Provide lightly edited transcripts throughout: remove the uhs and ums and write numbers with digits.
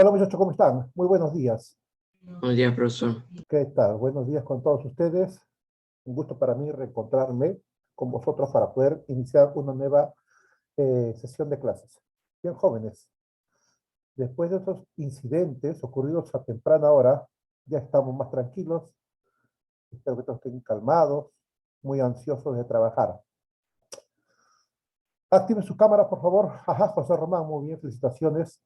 Hola muchachos, ¿cómo están? Muy buenos días. Buenos días, profesor. ¿Qué tal? Buenos días con todos ustedes. Un gusto para mí reencontrarme con vosotros para poder iniciar una nueva sesión de clases. Bien, jóvenes, después de estos incidentes ocurridos a temprana hora, ya estamos más tranquilos. Espero que todos estén calmados, muy ansiosos de trabajar. Activen su cámara, por favor. Ajá, José Román, muy bien, felicitaciones.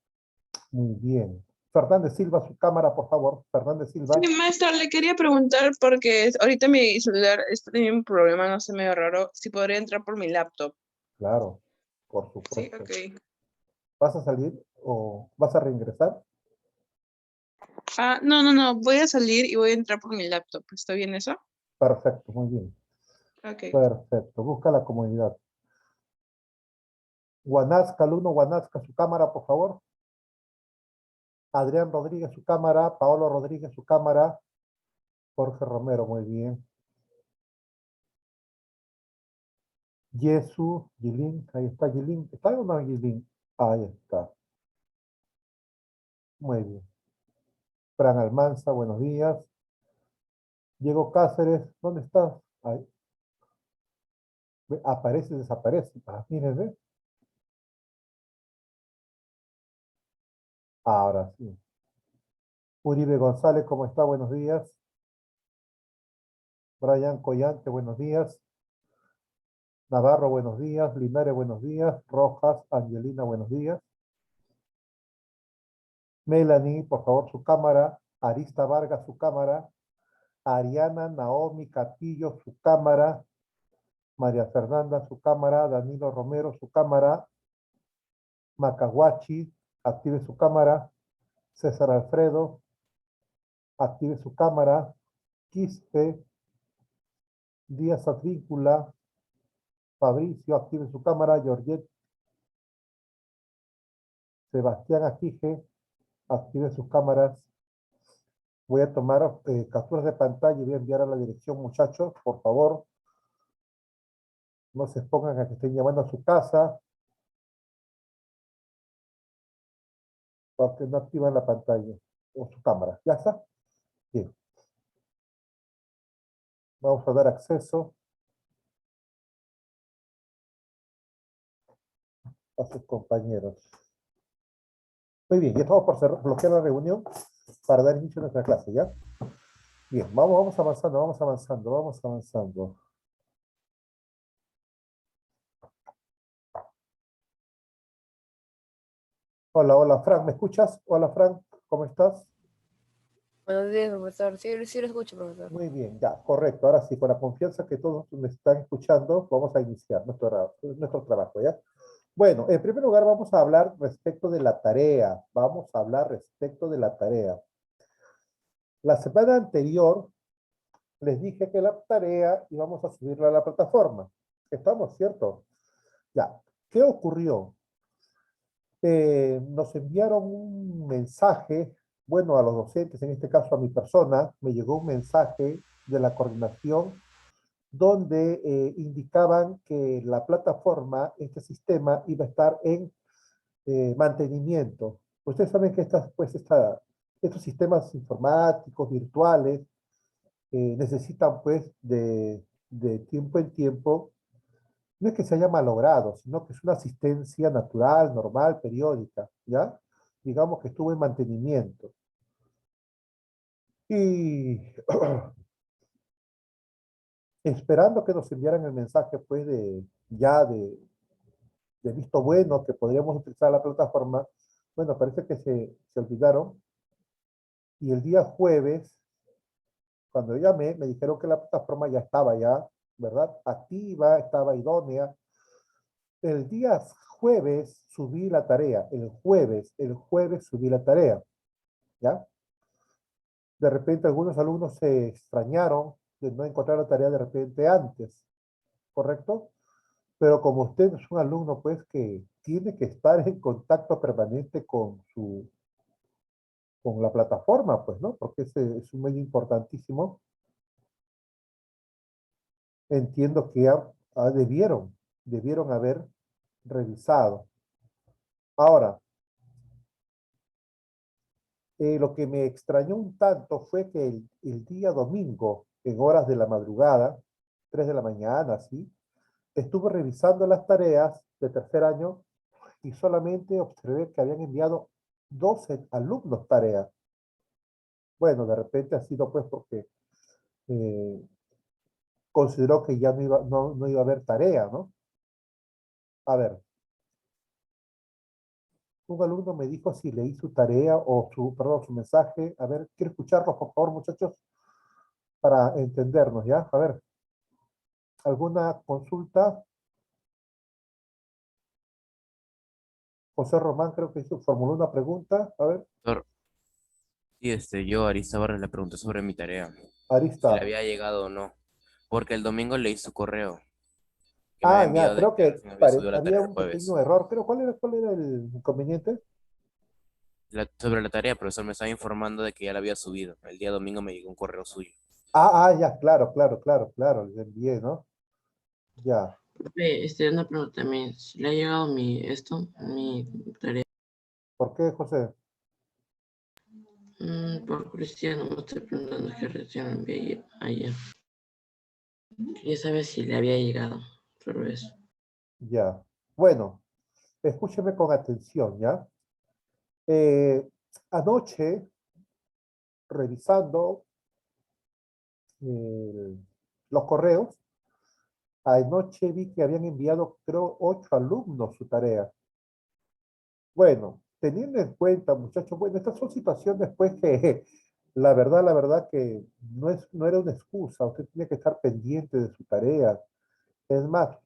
Muy bien. Fernández Silva, su cámara, por favor. Fernández Sí, Silva. maestra, le quería preguntar porque ahorita mi celular está teniendo un problema, no sé, medio raro, si podría entrar por mi laptop. Claro, por Sí, supuesto. ok. ¿Vas a salir o vas a reingresar? No, voy a salir y voy a entrar por mi laptop. ¿Está bien eso? Perfecto, muy bien. Ok. Perfecto. Busca la comunidad. Guanazca, Luno Guanazca, su cámara, por favor. Adrián Rodríguez, su cámara. Paolo Rodríguez, su cámara. Jorge Romero, muy bien. Yesu, Gilín, ahí está Gilín. ¿Está o no Gilín? Ahí está. Muy bien. Fran Almanza, buenos días. Diego Cáceres, ¿dónde estás? Ahí. Aparece, desaparece. Miren, ¿ve? Ahora sí. Uribe González, ¿cómo está? Buenos días. Brian Collante, buenos días. Navarro, buenos días. Linares, buenos días. Rojas, Angelina, buenos días. Melanie, por favor, su cámara. Arista Vargas, su cámara. Ariana Naomi Castillo, su cámara. María Fernanda, su cámara. Danilo Romero, su cámara. Macahuachi, active su cámara. César Alfredo, active su cámara. Quispe, Díaz Advíncula, Fabricio, active su cámara. Georgette, Sebastián Aquije, active sus cámaras. Voy a tomar capturas de pantalla y voy a enviar a la dirección, muchachos, por favor. No se expongan a que estén llamando a su casa porque no activan la pantalla o su cámara. ¿Ya está? Bien. Vamos a dar acceso a sus compañeros. Muy bien, ya estamos por bloquear la reunión para dar inicio a nuestra clase, ¿ya? Bien, vamos avanzando, vamos avanzando, vamos avanzando. Hola, hola, Frank, ¿me escuchas? Hola, Frank, ¿cómo estás? Buenos días, profesor. Sí lo escucho, profesor. Muy bien, ya, correcto. Ahora sí, con la confianza que todos me están escuchando, vamos a iniciar nuestro trabajo, ¿ya? Bueno, en primer lugar vamos a hablar respecto de la tarea. Vamos a hablar respecto de la tarea. La semana anterior les dije que la tarea íbamos a subirla a la plataforma. ¿Estamos, cierto? Ya, ¿qué ocurrió? Nos enviaron un mensaje, bueno, a los docentes, en este caso a mi persona, me llegó un mensaje de la coordinación donde indicaban que la plataforma, este sistema, iba a estar en mantenimiento. Ustedes saben que estos sistemas informáticos, virtuales, necesitan pues de tiempo en tiempo, no es que se haya malogrado, sino que es una asistencia natural, normal, periódica, ¿ya? Digamos que estuvo en mantenimiento. Y esperando que nos enviaran el mensaje pues de visto bueno, que podríamos utilizar la plataforma, bueno, parece que se olvidaron. Y el día jueves, cuando llamé, me dijeron que la plataforma ya estaba ya, ¿verdad? Activa, estaba idónea. El día jueves subí la tarea, el jueves subí la tarea, ¿ya? De repente algunos alumnos se extrañaron de no encontrar la tarea de repente antes, ¿correcto? Pero como usted es un alumno, pues, que tiene que estar en contacto permanente con la plataforma, pues, ¿no? Porque ese es un medio importantísimo. Entiendo que debieron haber revisado. Ahora, Lo que me extrañó un tanto fue que el día domingo, en horas de la madrugada, 3 de la mañana, ¿sí? Estuve revisando las tareas de tercer año y solamente observé que habían enviado 12 alumnos tareas. Bueno, de repente ha sido pues porque consideró que ya no iba a haber tarea, ¿no? A ver, un alumno me dijo si leí su tarea o perdón, su mensaje. A ver, quiero escucharlo, por favor, muchachos, para entendernos, ¿ya? A ver, ¿alguna consulta? José Román creo que formuló una pregunta. A ver, Doctor, sí, yo, Arista Barres, le pregunté sobre mi tarea, si le Arista. había llegado o no, porque el domingo leí su correo, que me había Ah, ya, enviado de creo que que recién había subido la había tarea el un pequeño jueves. error. Creo, cuál era el inconveniente? Sobre la tarea, el profesor me estaba informando de que ya la había subido. El día domingo me llegó un correo suyo. Ya, claro, les envié, ¿no? Ya. Profe, una pregunta también. Si le ha llegado mi tarea. ¿Por qué, José? Por curiosidad, no me estoy preguntando que recién lo envié ayer. Quería saber si le había llegado. Solo eso. Ya. Bueno, escúcheme con atención, ¿ya? Eh, Anoche, revisando eh, los correos, anoche vi que habían enviado, creo, 8 alumnos su tarea. Bueno, teniendo en cuenta, muchachos, bueno, estas son situaciones, pues, que la verdad que no era una excusa. Usted tiene que estar pendiente de su tarea. Es más,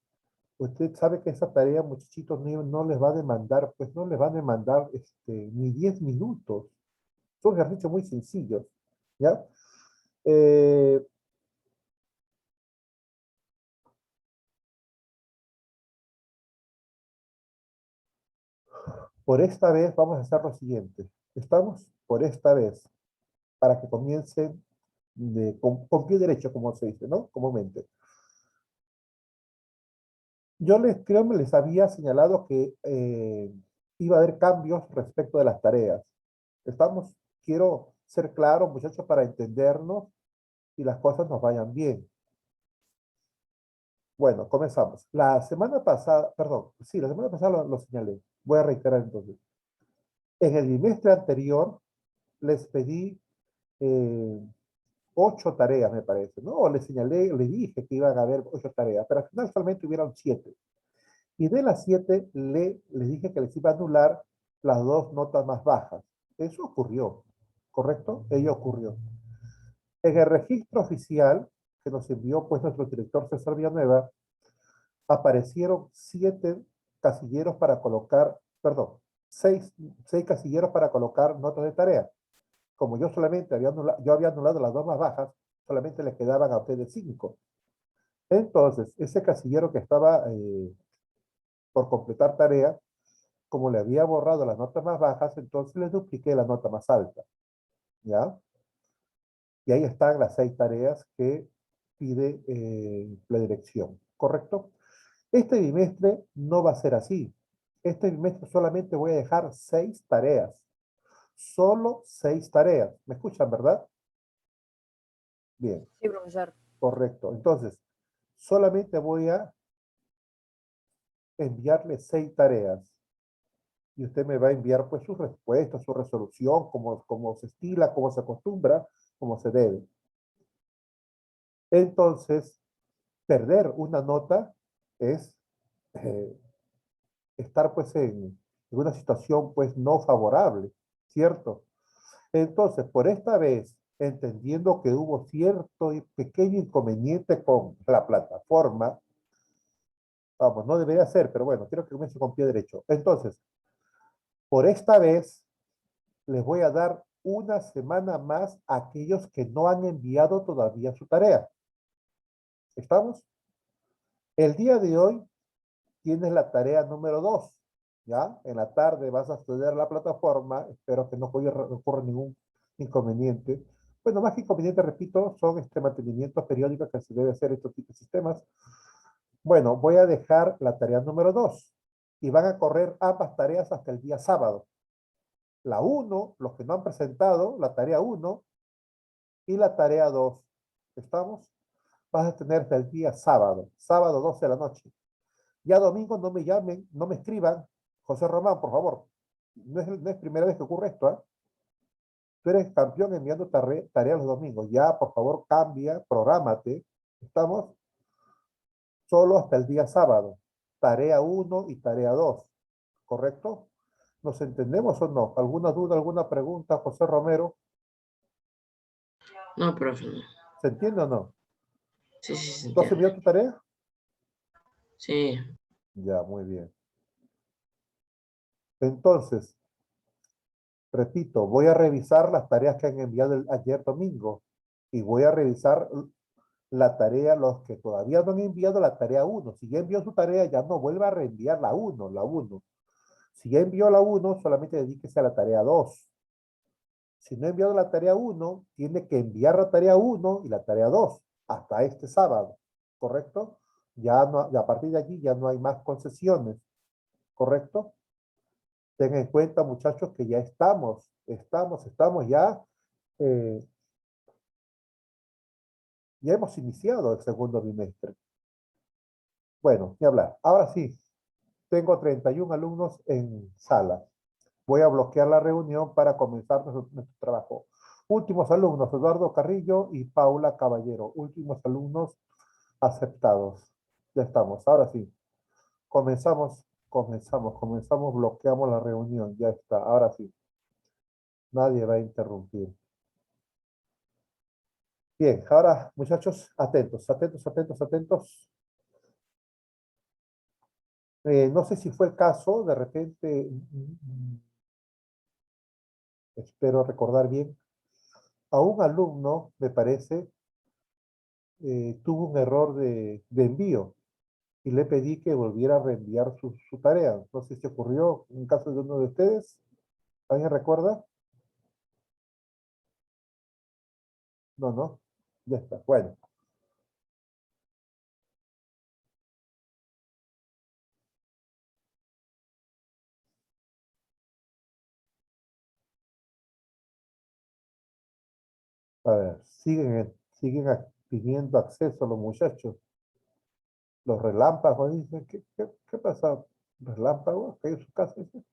usted sabe que esa tarea, muchachitos, no les va a demandar, pues no les va a demandar ni 10 minutos. Son ejercicios muy sencillos, ¿ya? Eh, por esta vez vamos a hacer lo siguiente. ¿Estamos? Por esta vez, para que comiencen con pie derecho, como se dice, ¿no? Comúnmente. Yo creo que les había señalado que iba a haber cambios respecto de las tareas. ¿Estamos? Quiero ser claro, muchachos, para entendernos y las cosas nos vayan bien. Bueno, comenzamos. La semana pasada, perdón, sí, la semana pasada lo señalé. Voy a reiterar entonces. En el bimestre anterior les pedí eh, 8 tareas, me parece, ¿no? O les señalé, les dije que iban a haber 8 tareas, pero al final solamente hubieron 7. Y de las 7 les dije que les iba a anular las 2 notas más bajas. Eso ocurrió, ¿correcto? Ello ocurrió. En el registro oficial que nos envió pues nuestro director César Villanueva, aparecieron 7 casilleros para colocar, perdón, 6 casilleros para colocar notas de tarea. Como yo solamente yo había anulado las 2 más bajas, solamente le quedaban a ustedes 5. Entonces, ese casillero que estaba por completar tarea, como le había borrado las notas más bajas, entonces le dupliqué la nota más alta, ¿ya? Y ahí están las 6 tareas que pide la dirección, ¿correcto? Este bimestre no va a ser así. Este bimestre solamente voy a dejar 6 tareas. Solo 6 tareas. ¿Me escuchan, verdad? Bien, Sí, profesor. correcto. Entonces, solamente voy a enviarle 6 tareas. Y usted me va a enviar pues sus respuestas, su resolución, como se estila, como se acostumbra, como se debe. Entonces, perder una nota es eh, estar pues en una situación pues no favorable, ¿cierto? Entonces, por esta vez, entendiendo que hubo cierto y pequeño inconveniente con la plataforma, vamos, no debería ser, pero bueno, quiero que comience con pie derecho. Entonces, por esta vez, les voy a dar una semana más a aquellos que no han enviado todavía su tarea. ¿Estamos? El día de hoy tienes la tarea número 2, ¿ya? En la tarde vas a acceder a la plataforma, espero que no ocurra ningún inconveniente. Bueno, más que inconveniente, repito, son mantenimientos periódicos que se debe hacer estos tipos de sistemas. Bueno, voy a dejar la tarea número 2 y van a correr ambas tareas hasta el día sábado. La 1, los que no han presentado, la tarea 1 y la tarea 2. ¿Estamos? Vas a tener hasta el día sábado, sábado 12 de la noche. Ya domingo no me llamen, no me escriban. José Román, por favor. No es primera vez que ocurre esto, ¿eh? Tú eres campeón enviando tareas los domingos. Ya, por favor, cambia, prográmate. ¿Estamos? Solo hasta el día sábado. Tarea 1 y tarea 2. ¿Correcto? ¿Nos entendemos o no? ¿Alguna duda, alguna pregunta, José Romero? No, profe, no. ¿Se entiende o no? Sí, sí, se ¿Tú has enviado entiende. tu tarea? Sí, Ya, muy bien. Entonces, repito, voy a revisar las tareas que han enviado ayer domingo y voy a revisar la tarea, los que todavía no han enviado la tarea 1. Si ya envió su tarea, ya no vuelva a reenviar la 1, la 1. Si ya envió la 1, solamente dedíquese a la tarea 2. Si no ha enviado la tarea 1, tiene que enviar la tarea 1 y la tarea 2 hasta este sábado, ¿correcto? Ya no, a partir de allí ya no hay más concesiones, ¿correcto? Tengan en cuenta, muchachos, que ya estamos eh, ya hemos iniciado el segundo bimestre. Bueno, ni hablar. Ahora sí, tengo 31 alumnos en sala. Voy a bloquear la reunión para comenzar nuestro trabajo. Últimos alumnos, Eduardo Carrillo y Paula Caballero. Últimos alumnos aceptados. Ya estamos. Ahora sí, comenzamos, bloqueamos la reunión. Ya está. Ahora sí. Nadie va a interrumpir. Bien, ahora, muchachos, atentos. No sé si fue el caso, de repente, espero recordar bien, a un alumno, me parece, tuvo un error de envío y le pedí que volviera a reenviar su tarea. No sé si ocurrió en caso de uno de ustedes. ¿Alguien recuerda? No, no. Ya está. Bueno. A ver, siguen pidiendo acceso a los muchachos. Los relámpagos, dicen, ¿qué pasa? ¿Relámpagos? ¿Qué hay en su casa? Dice.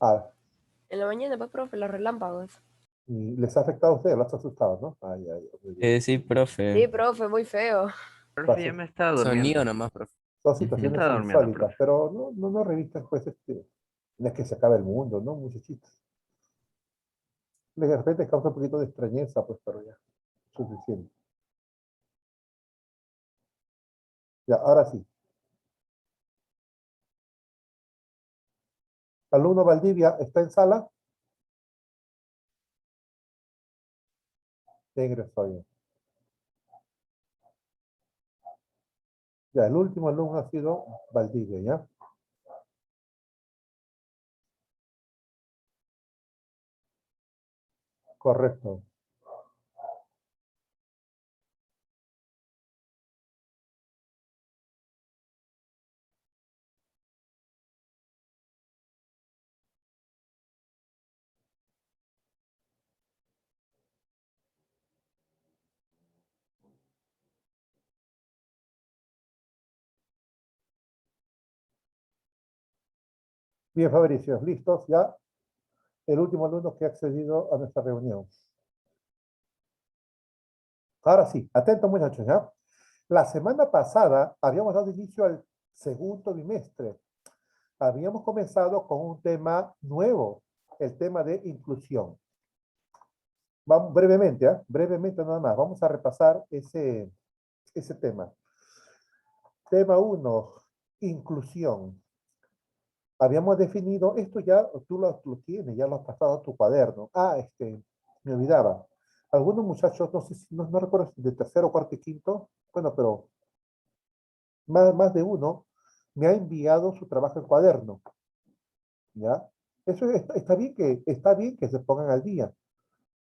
Ah, En la mañana, pues, profe, los relámpagos. y les ha afectado a ustedes, los ha asustado, ¿no? Ay, ay, muy bien. Sí, profe. Sí, profe, muy feo. Profe, ya me estaba Sonido durmiendo. nomás, profe. Son Ya situaciones estaba durmiendo, insólitas, profe. pero no revistan, pues, no es que se acabe el mundo, ¿no, muchachitos? De repente causa un poquito de extrañeza, pues, pero ya, suficiente. Ya, ahora sí. Alumno Valdivia, ¿está en sala? Ya ingresó ya. Ya, el último alumno ha sido Valdivia, ¿ya? Correcto. Bien, Fabricio, listos, ya. El último alumno que ha accedido a nuestra reunión. Ahora sí, atentos muchachos, ¿ya? La semana pasada habíamos dado inicio al segundo bimestre. Habíamos comenzado con un tema nuevo, el tema de inclusión. Vamos, brevemente, brevemente nada más, vamos a repasar ese tema. Tema 1, inclusión. Habíamos definido, esto ya tú lo tienes, ya lo has pasado a tu cuaderno. Me olvidaba. Algunos muchachos, no sé si, no recuerdo si de tercero, cuarto y quinto, bueno, pero más de uno me ha enviado su trabajo en cuaderno, ¿ya? Eso está bien que se pongan al día,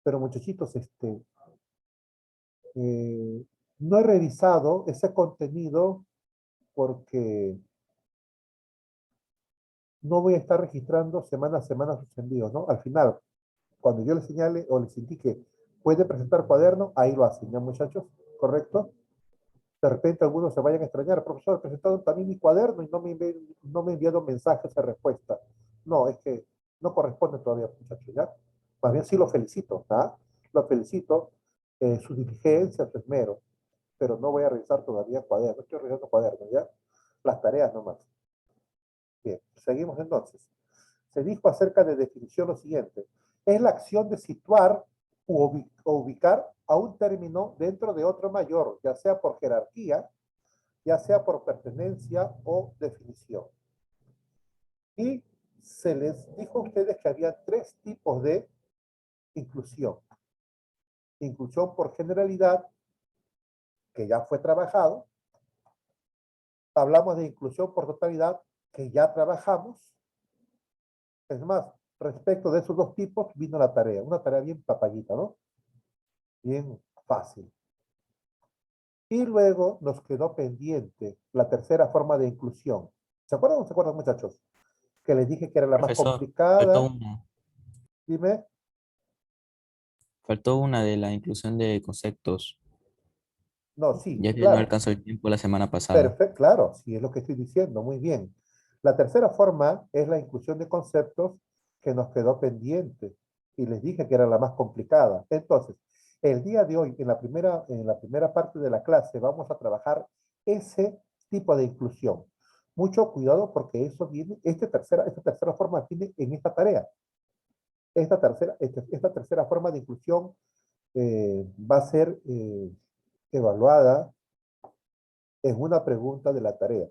pero muchachitos, no he revisado ese contenido porque no voy a estar registrando semana a semana sus envíos, ¿no? Al final, cuando yo les señale o les indique, puede presentar cuaderno, ahí lo hacen, ¿ya, muchachos? ¿Correcto? De repente algunos se vayan a extrañar, profesor, he presentado también mi cuaderno y no me he enviado mensajes de respuesta. No, es que no corresponde todavía, muchachos, ¿ya? Más bien sí lo felicito, ¿ah? Lo felicito, su diligencia, su esmero, pero no voy a revisar todavía cuaderno, estoy revisando cuaderno, ¿ya? Las tareas nomás. Bien, seguimos entonces. Se dijo acerca de definición lo siguiente. Es la acción de situar o ubicar a un término dentro de otro mayor, ya sea por jerarquía, ya sea por pertenencia o definición. Y se les dijo a ustedes que había tres tipos de inclusión. Inclusión por generalidad, que ya fue trabajado. Hablamos de inclusión por totalidad, que ya trabajamos. Es más, respecto de esos dos tipos vino la tarea. Una tarea bien papayita, ¿no? Bien fácil. Y luego nos quedó pendiente la tercera forma de inclusión. ¿Se acuerdan o no se acuerdan, muchachos? Que les dije que era la más Profesor, complicada. Dime. faltó una de la inclusión de conceptos, No, sí, ya que no claro. alcanzó el tiempo la semana pasada. Perfecto, claro, sí, es lo que estoy diciendo. Muy bien. La tercera forma es la inclusión de conceptos que nos quedó pendiente. Y les dije que era la más complicada. Entonces, el día de hoy, en la primera parte de la clase, vamos a trabajar ese tipo de inclusión. Mucho cuidado porque eso viene, esta tercera forma viene en esta tarea. Esta tercera forma de inclusión va a ser evaluada en una pregunta de la tarea.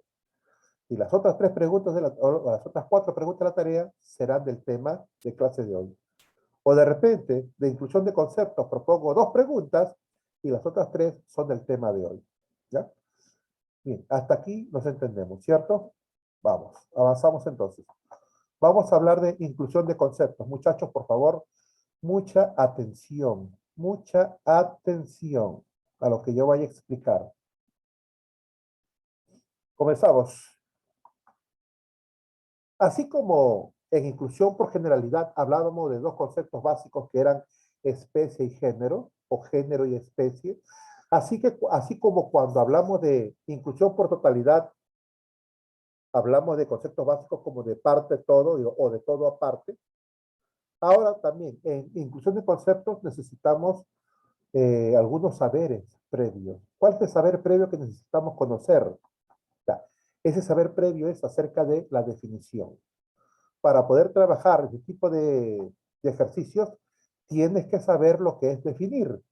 Y las otras tres preguntas o las otras cuatro preguntas de la tarea serán del tema de clase de hoy. O de repente, de inclusión de conceptos, propongo dos preguntas y las otras tres son del tema de hoy. ¿Ya? Bien, hasta aquí nos entendemos, ¿cierto? Vamos, avanzamos entonces. Vamos a hablar de inclusión de conceptos. Muchachos, por favor, mucha atención a lo que yo vaya a explicar. Comenzamos. Así como en inclusión por generalidad hablábamos de dos conceptos básicos que eran especie y género, o género y especie, así como cuando hablamos de inclusión por totalidad, hablamos de conceptos básicos como de parte todo o de todo aparte, ahora también en inclusión de conceptos necesitamos algunos saberes previos. ¿Cuál es el saber previo que necesitamos conocer? Ya, ese saber previo es acerca de la definición. Para poder trabajar este tipo de ejercicios, tienes que saber lo que es definir.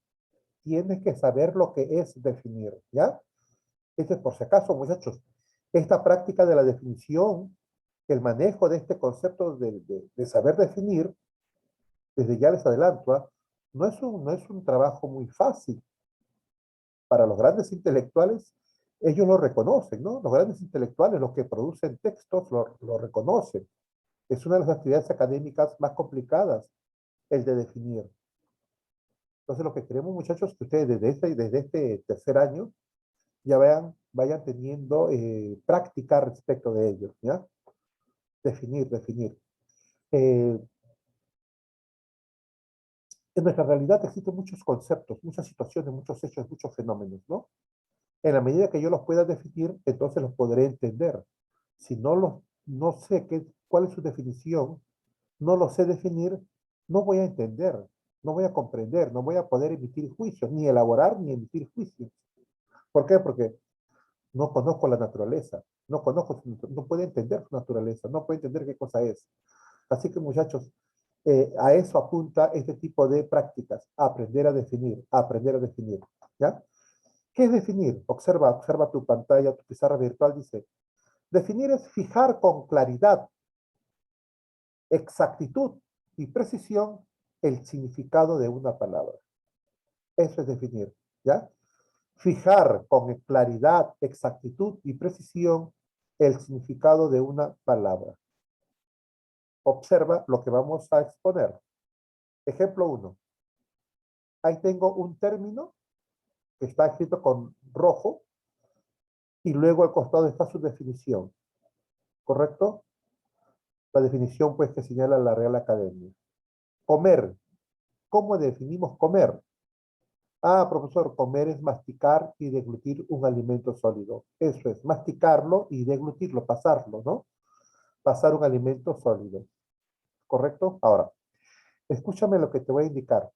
Tienes que saber lo que es definir, ¿ya? Este es por si acaso, muchachos. Esta práctica de la definición, el manejo de este concepto de saber definir, desde ya les adelanto, ¿ah? No es un trabajo muy fácil. Para los grandes intelectuales, ellos lo reconocen, ¿no? Los grandes intelectuales, los que producen textos, lo reconocen. Es una de las actividades académicas más complicadas, el de definir. Entonces, lo que queremos, muchachos, que ustedes desde este tercer año ya vayan teniendo práctica respecto de ello, ¿ya? Definir. Eh, en nuestra realidad existen muchos conceptos, muchas situaciones, muchos hechos, muchos fenómenos, ¿no? En la medida que yo los pueda definir, entonces los podré entender. Si no sé cuál es su definición, no lo sé definir, no voy a entender, no voy a comprender, no voy a poder emitir juicios, ni elaborar ni emitir juicios. ¿Por qué? Porque no conozco la naturaleza, no puedo entender su naturaleza, no puedo entender qué cosa es. Así que, muchachos, a eso apunta este tipo de prácticas, aprender a definir, ¿ya? ¿Qué es definir? Observa tu pantalla, tu pizarra virtual, dice, definir es fijar con claridad, exactitud y precisión el significado de una palabra. Eso es definir, ¿ya? Fijar con claridad, exactitud y precisión el significado de una palabra. Observa lo que vamos a exponer. Ejemplo 1. Ahí tengo un término que está escrito con rojo y luego al costado está su definición. ¿Correcto? La definición, pues, que señala la Real Academia. Comer. ¿Cómo definimos comer? Ah, profesor, comer es masticar y deglutir un alimento sólido. Eso es, masticarlo y deglutirlo, pasarlo, ¿no? Pasar un alimento sólido. ¿Correcto? Ahora, escúchame lo que te voy a indicar.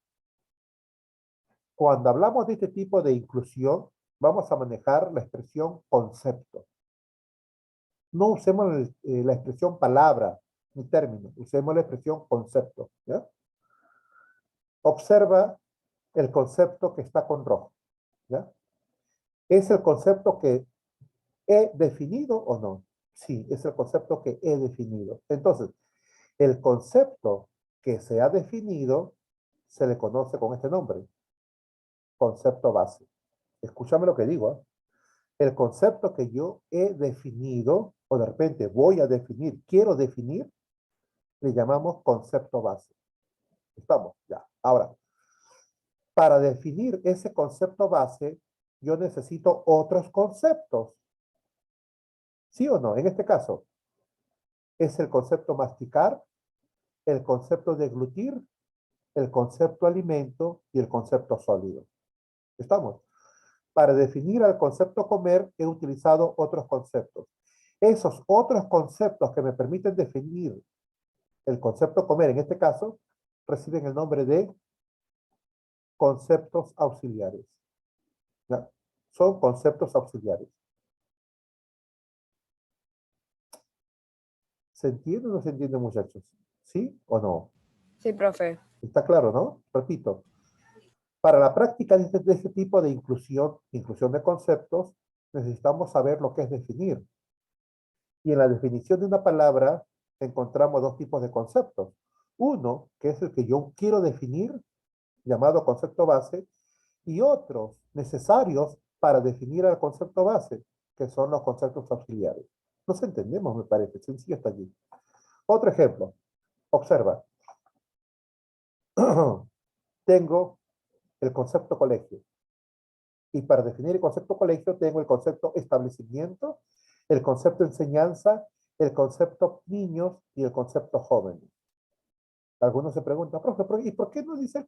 Cuando hablamos de este tipo de inclusión, vamos a manejar la expresión concepto. No usemos la expresión palabra ni término, usemos la expresión concepto, ¿ya? Observa el concepto que está con rojo, ¿ya? ¿Es el concepto que he definido o no? Sí, es el concepto que he definido. Entonces, el concepto que se ha definido se le conoce con este nombre, concepto base. Escúchame lo que digo, ¿eh? El concepto que yo he definido, o de repente voy a definir, quiero definir, le llamamos concepto base. ¿Estamos? Ya. Ahora, para definir ese concepto base, yo necesito otros conceptos. ¿Sí o no? En este caso, es el concepto masticar, el concepto deglutir, el concepto alimento y el concepto sólido. ¿Estamos? Para definir al concepto comer, he utilizado otros conceptos. Esos otros conceptos que me permiten definir el concepto comer, en este caso, reciben el nombre de conceptos auxiliares. ¿Ya? Son conceptos auxiliares. ¿Se entiende o no se entiende, muchachos? ¿Sí o no? Sí, profe. Está claro, ¿no? Repito. Para la práctica de este tipo de inclusión de conceptos, necesitamos saber lo que es definir. Y en la definición de una palabra encontramos dos tipos de conceptos. Uno, que es el que yo quiero definir, llamado concepto base, y otros necesarios para definir al concepto base, que son los conceptos auxiliares. Nos entendemos, me parece, sencillo hasta allí. Otro ejemplo, observa. Tengo el concepto colegio. Y para definir el concepto colegio tengo el concepto establecimiento, el concepto enseñanza, el concepto niños y el concepto jóvenes. Algunos se preguntan, profe, ¿y por qué no dice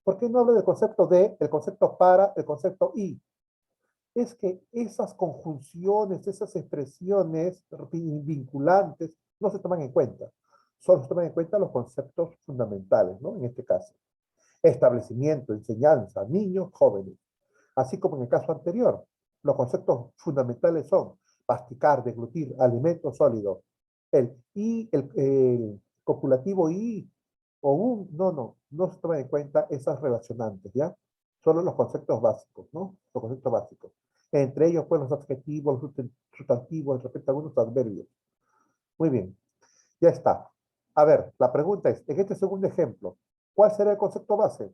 por qué no habla del concepto de, el concepto para, el concepto y? Es que esas conjunciones, esas expresiones vinculantes no se toman en cuenta. Solo se toman en cuenta los conceptos fundamentales, ¿no? En este caso. Establecimiento, enseñanza, niños, jóvenes. Así como en el caso anterior, los conceptos fundamentales son masticar, deglutir, alimento sólido. El y, el copulativo y o un, no se toman en cuenta esas relacionantes, ¿ya? Solo los conceptos básicos, ¿no? Los conceptos básicos. Entre ellos, pues, los adjetivos, los sustantivos, respecto a algunos adverbios. Muy bien, ya está. A ver, la pregunta es, en este segundo ejemplo, ¿cuál será el concepto base?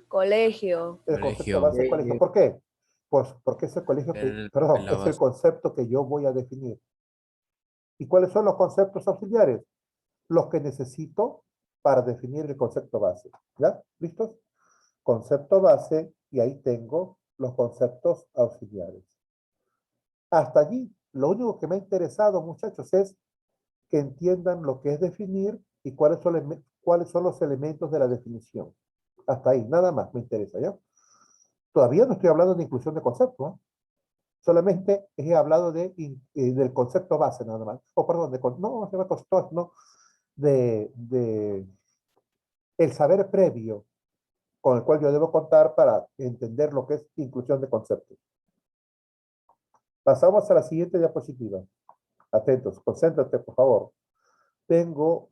Colegio. El concepto Colegio. base colegio. ¿Por qué? Pues porque es el colegio perdón, la es el base. concepto que yo voy a definir. ¿Y cuáles son los conceptos auxiliares? Los que necesito para definir el concepto base. ¿Ya? ¿Listos? Concepto base y ahí tengo los conceptos auxiliares. Hasta allí, lo único que me ha interesado, muchachos, es que entiendan lo que es definir y cuáles son los elementos de la definición. Hasta ahí, nada más me interesa, ¿ya? Todavía no estoy hablando de inclusión de conceptos, ¿eh? Solamente he hablado del concepto base, nada más. O perdón, no, se llama concepto, no, de el saber previo con el cual yo debo contar para entender lo que es inclusión de conceptos. Pasamos a la siguiente diapositiva. Atentos, concéntrate, por favor. Tengo,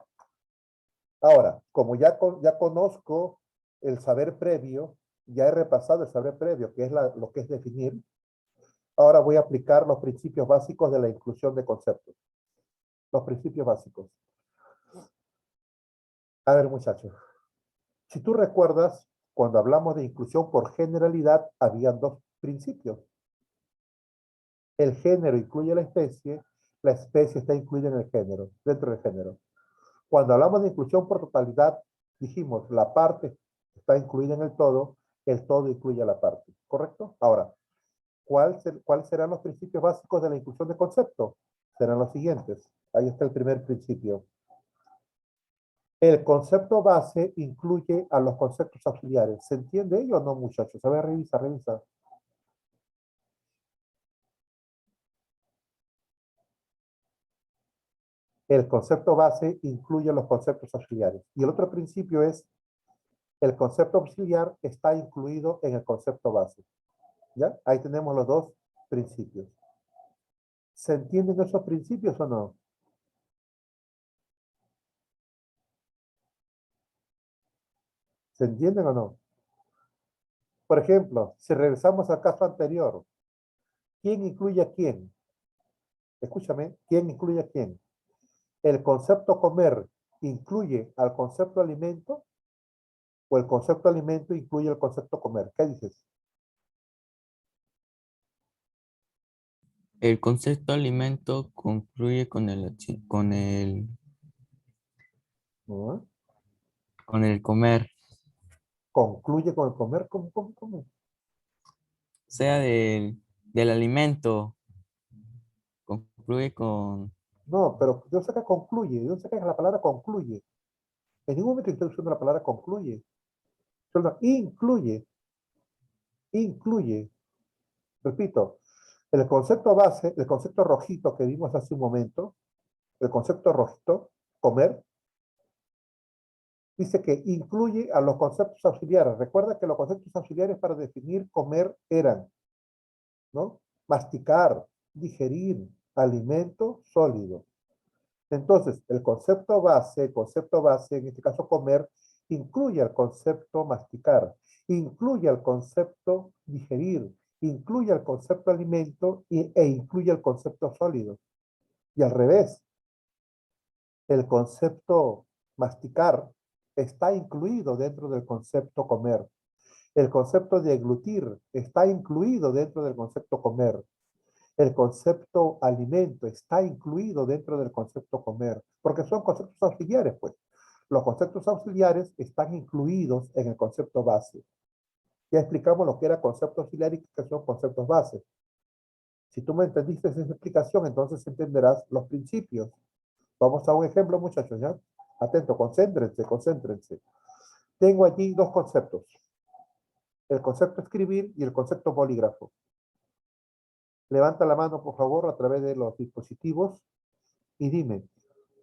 ahora, como ya conozco el saber previo, ya he repasado el saber previo, que es lo que es definir, ahora voy a aplicar los principios básicos de la inclusión de conceptos. Los principios básicos. A ver, muchachos. Si tú recuerdas, cuando hablamos de inclusión por generalidad, habían dos principios. El género incluye la especie está incluida en el género, dentro del género. Cuando hablamos de inclusión por totalidad, dijimos, la parte está incluida en el todo incluye a la parte, ¿correcto? Ahora, ¿cuáles serán los principios básicos de la inclusión de concepto? Serán los siguientes. Ahí está el primer principio. El concepto base incluye a los conceptos auxiliares. ¿Se entiende ello o no, muchachos? A ver, revisa, revisa. El concepto base incluye los conceptos auxiliares. Y el otro principio es, el concepto auxiliar está incluido en el concepto base. ¿Ya? Ahí tenemos los dos principios. ¿Se entienden esos principios o no? ¿Se entienden o no? Por ejemplo, si regresamos al caso anterior, ¿quién incluye a quién? Escúchame, ¿quién incluye a quién? ¿El concepto comer incluye al concepto alimento o el concepto alimento incluye el concepto comer? ¿Qué dices? El concepto alimento concluye ¿No? con el comer, ¿Concluye con el comer? ¿Cómo? sea del alimento, concluye con, No, pero yo sé que concluye, yo sé que la palabra concluye. En ningún momento estoy usando la palabra concluye. Solo incluye. Repito, el concepto base, el concepto rojito que vimos hace un momento, el concepto rojito, comer, dice que incluye a los conceptos auxiliares. Recuerda que los conceptos auxiliares para definir comer eran, ¿no? Masticar, digerir, alimento sólido. Entonces, el concepto base, en este caso comer, incluye al concepto masticar, incluye al concepto digerir, incluye al concepto alimento e incluye el concepto sólido. Y al revés, el concepto masticar está incluido dentro del concepto comer. El concepto de deglutir está incluido dentro del concepto comer. El concepto alimento está incluido dentro del concepto comer, porque son conceptos auxiliares, pues. Los conceptos auxiliares están incluidos en el concepto base. Ya explicamos lo que era concepto auxiliar y qué son conceptos base. Si tú me entendiste esa explicación, entonces entenderás los principios. Vamos a un ejemplo, muchachos, ¿ya? Atento, concéntrense, concéntrense. Tengo allí dos conceptos. El concepto escribir y el concepto bolígrafo. Levanta la mano, por favor, a través de los dispositivos y dime,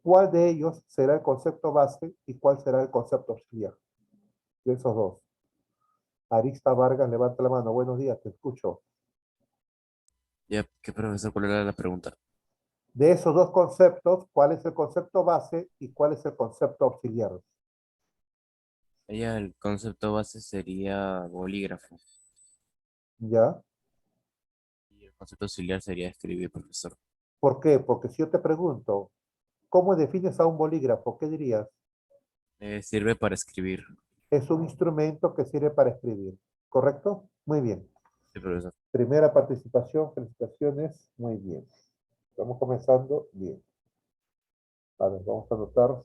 ¿cuál de ellos será el concepto base y cuál será el concepto auxiliar? De esos dos. Arista Vargas, levanta la mano. Buenos días, te escucho. Ya, ¿qué profesor? ¿Cuál era la pregunta? De esos dos conceptos, ¿cuál es el concepto base y cuál es el concepto auxiliar? El concepto base sería bolígrafo ¿Ya? y el concepto auxiliar sería escribir, profesor. ¿Por qué? Porque si yo te pregunto, ¿cómo defines a un bolígrafo? ¿Qué dirías? Sirve para escribir. Es un instrumento que sirve para escribir. ¿Correcto? Muy bien. Sí, profesor. Primera participación, felicitaciones. Muy bien. Estamos comenzando bien. A ver, vamos a anotar.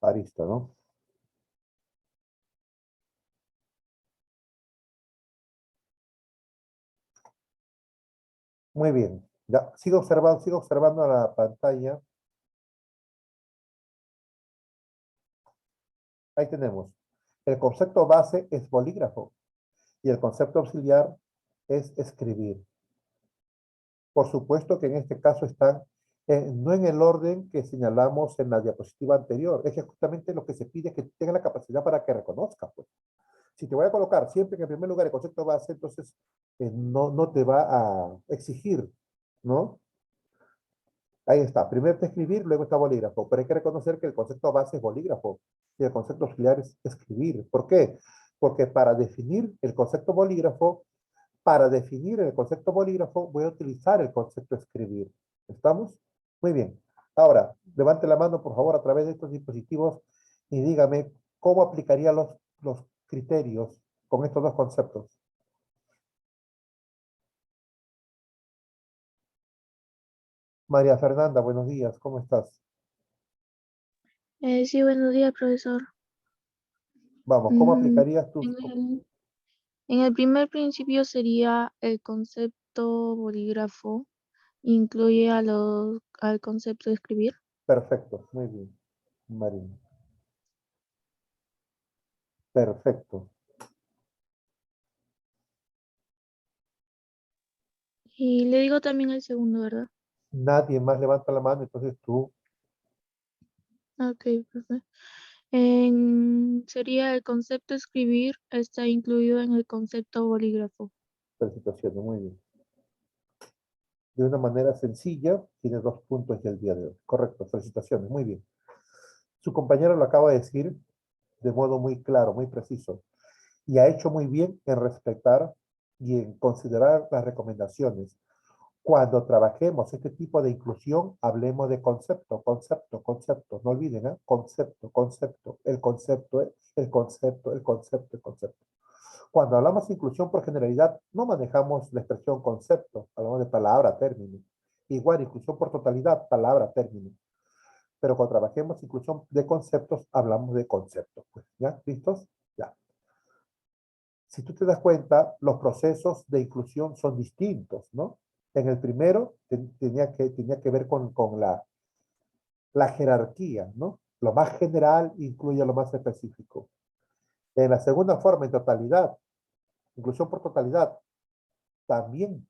Arista, ¿no? Muy bien. Ya, sigo observando la pantalla. Ahí tenemos. El concepto base es bolígrafo y el concepto auxiliar es escribir. Por supuesto que en este caso están no en el orden que señalamos en la diapositiva anterior. Es que justamente lo que se pide es que tenga la capacidad para que reconozca, pues. Si te voy a colocar siempre en el primer lugar el concepto base, entonces no te va a exigir, ¿no? Ahí está. Primero está escribir, luego está bolígrafo. Pero hay que reconocer que el concepto base es bolígrafo y el concepto auxiliar es escribir. ¿Por qué? Porque para definir el concepto bolígrafo, voy a utilizar el concepto escribir. ¿Estamos? Muy bien. Ahora, levante la mano, por favor, a través de estos dispositivos y dígame cómo aplicaría los criterios con estos dos conceptos. María Fernanda, buenos días, ¿cómo estás? Sí, buenos días, profesor. Vamos, ¿cómo Mm, aplicarías tus... en el primer principio sería el concepto bolígrafo, incluye al concepto de escribir. Perfecto, muy bien, Marina. Perfecto. Y le digo también el segundo, ¿verdad? Nadie más levanta la mano, entonces tú, Ok, perfecto. Sería el concepto escribir, está incluido en el concepto bolígrafo. felicitaciones, muy bien. De una manera sencilla, tiene 2 puntos ya el día de hoy. Correcto, felicitaciones, muy bien. Su compañero lo acaba de decir de modo muy claro, muy preciso, y ha hecho muy bien en respetar y en considerar las recomendaciones. Cuando trabajemos este tipo de inclusión, hablemos de concepto, concepto, concepto. No olviden, ¿eh? Concepto, concepto, el concepto, el concepto, el concepto, el concepto. Cuando hablamos de inclusión por generalidad, no manejamos la expresión concepto, hablamos de palabra, término. Igual, inclusión por totalidad, palabra, término. Pero cuando trabajemos inclusión de conceptos, hablamos de conceptos. Pues, ¿ya? ¿Listos? Ya. Si tú te das cuenta, los procesos de inclusión son distintos, ¿no? En el primero tenía que ver con la jerarquía, ¿no? Lo más general incluye lo más específico. En la segunda forma, en totalidad, inclusión por totalidad, también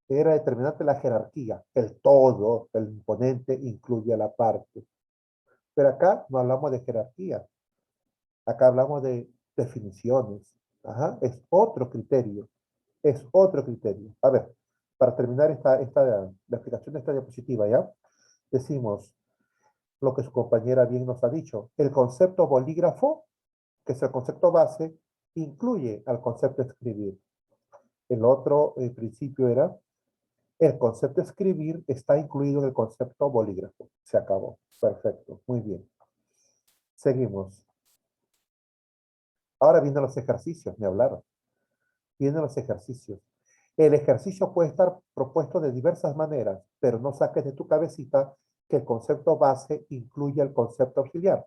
era determinante la jerarquía. El todo, el imponente, incluye a la parte. Pero acá no hablamos de jerarquía. Acá hablamos de definiciones. Ajá, es otro criterio. Es otro criterio. A ver, para terminar la explicación de esta diapositiva, ¿ya? Decimos lo que su compañera bien nos ha dicho. El concepto bolígrafo, que es el concepto base, incluye al concepto escribir. El otro principio era, el concepto escribir está incluido en el concepto bolígrafo. Se acabó. Perfecto. Muy bien. Seguimos. Ahora vienen los ejercicios, me hablaron. Vienen los ejercicios. El ejercicio puede estar propuesto de diversas maneras, pero no saques de tu cabecita que el concepto base incluye el concepto auxiliar.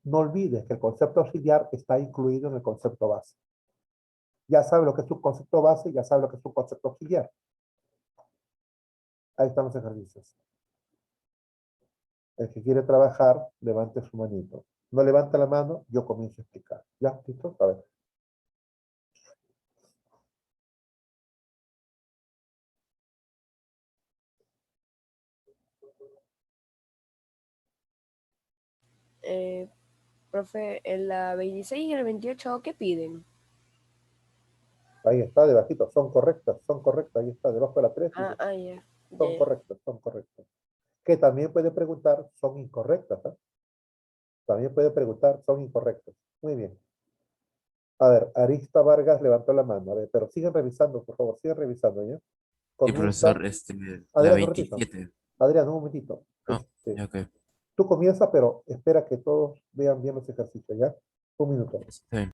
No olvides que el concepto auxiliar está incluido en el concepto base. Ya sabe lo que es un concepto base, ya sabe lo que es un concepto auxiliar. Ahí están los ejercicios. El que quiere trabajar, levante su manito. No levanta la mano, yo comienzo a explicar. ¿Ya? ¿Listo? A ver. Eh, Profe, en la 26 y el 28, ¿qué piden? Ahí está, debajito. Son correctas. Ahí está, debajo de la 3 dice. Ya. Son correctas, son correctas. Que también puede preguntar, son incorrectas. ¿Eh? También puede preguntar, son incorrectas. Muy bien. A ver, Arista Vargas levantó la mano. A ver, pero siguen revisando, por favor, siguen revisando, ¿ya? Y Comienza. profesor, la Adrián, un ratito. 27. Adrián, un momentito. ¿No? Ya, ok. Tú comienza, pero espera que todos vean bien los ejercicios, ¿ya? Un minuto. Está bien.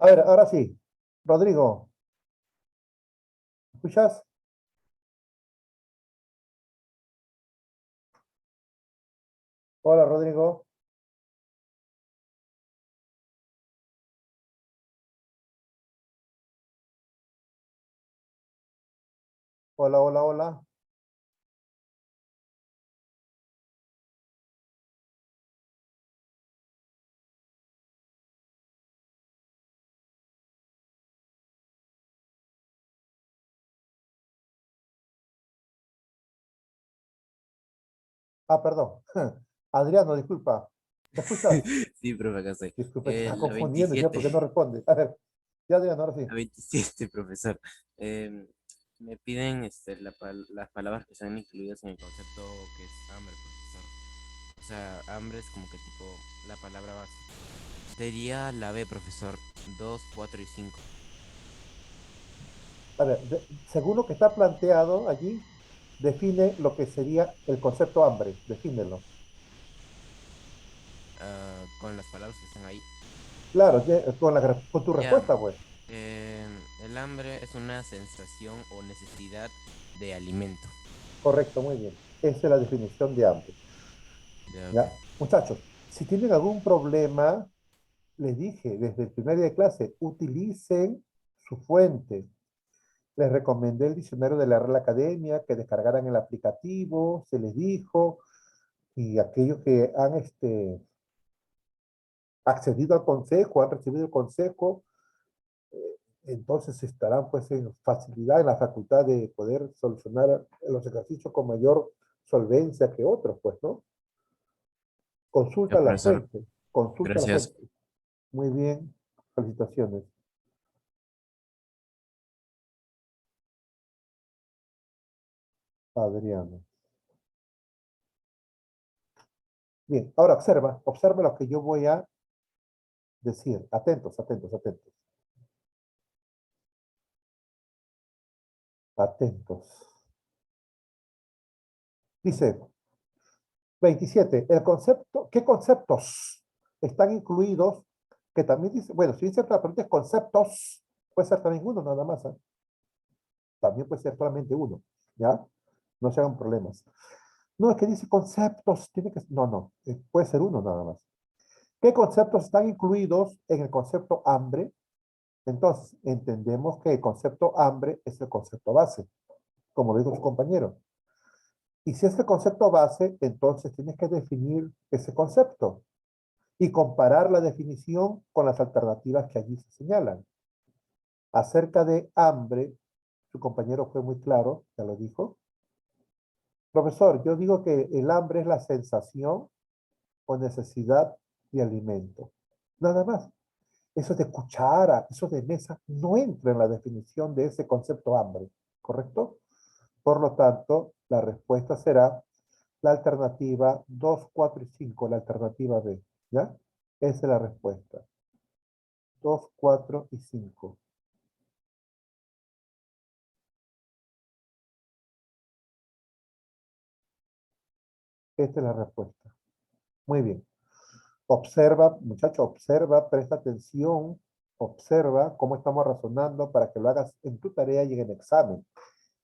A ver, ahora sí. Rodrigo, ¿escuchas? Hola, Rodrigo. Hola, hola, hola. Perdón. Adriano, disculpa. ¿Me escuchas? Sí, profe, acá estoy. Disculpe, te está La confundiendo, ya, ¿por qué no 27. responde? A ver, ya, Adriano, ahora sí. La 27, profesor. Me piden las palabras que están incluidas en el concepto que es hambre, profesor. O sea, hambre es como que tipo la palabra base. Sería la B, profesor. 2, 4 y 5. A ver, según lo que está planteado allí, define lo que sería el concepto hambre. Defínelo. Con las palabras que están ahí. Claro, con tu Ya. respuesta, pues. El hambre es una sensación o necesidad de alimento. Correcto, muy bien. Esa es la definición de hambre. Ya, ok. ¿Ya? Muchachos, si tienen algún problema, les dije desde el primer día de clase, utilicen su fuente. Les recomendé el diccionario de la Real Academia, que descargaran el aplicativo, se les dijo, y aquellos que han accedido al consejo, han recibido el consejo, entonces estarán pues en facilidad, en la facultad de poder solucionar los ejercicios con mayor solvencia que otros, pues, ¿no? Ya, Consulta la profesor. fuente, consulta la Gracias. fuente. Muy bien, felicitaciones. Adriano. Bien, ahora observa, observa lo que yo voy a decir. Atentos, atentos, atentos. Atentos. Dice 27, el concepto, ¿qué conceptos están incluidos? Que también dice, bueno, si dice la pregunta es conceptos, puede ser también uno nada más, ¿eh? También puede ser solamente uno, ¿ya? No se hagan problemas. No, es que dice conceptos, tiene que, no, no, puede ser uno nada más. ¿Qué conceptos están incluidos en el concepto hambre? Entonces, entendemos que el concepto hambre es el concepto base, como lo dijo su compañero. Y si es el concepto base, entonces tienes que definir ese concepto y comparar la definición con las alternativas que allí se señalan. Acerca de hambre, su compañero fue muy claro, ya lo dijo. Profesor, yo digo que el hambre es la sensación o necesidad de alimento. Nada más. Eso de cuchara, eso de mesa, no entra en la definición de ese concepto hambre, ¿correcto? Por lo tanto, la respuesta será la alternativa 2, 4 y 5, la alternativa B, ¿ya? Esa es la respuesta. 2, 4 y 5. Esta es la respuesta. Muy bien. Observa, muchacho, observa, presta atención, observa cómo estamos razonando para que lo hagas en tu tarea y en el examen.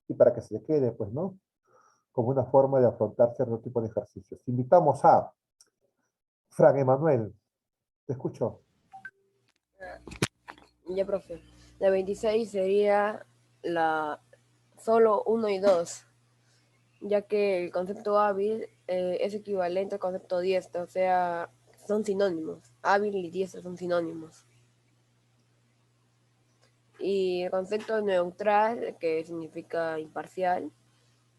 Y para que se te quede, pues, ¿no? Como una forma de afrontar cierto tipo de ejercicios. Invitamos a Fran Emanuel. Te escucho. Ya, profe. La 26 sería la solo uno y 2, ya que el concepto hábil es equivalente al concepto diestro, o sea, son sinónimos. Hábil y diestro son sinónimos. Y el concepto neutral, que significa imparcial,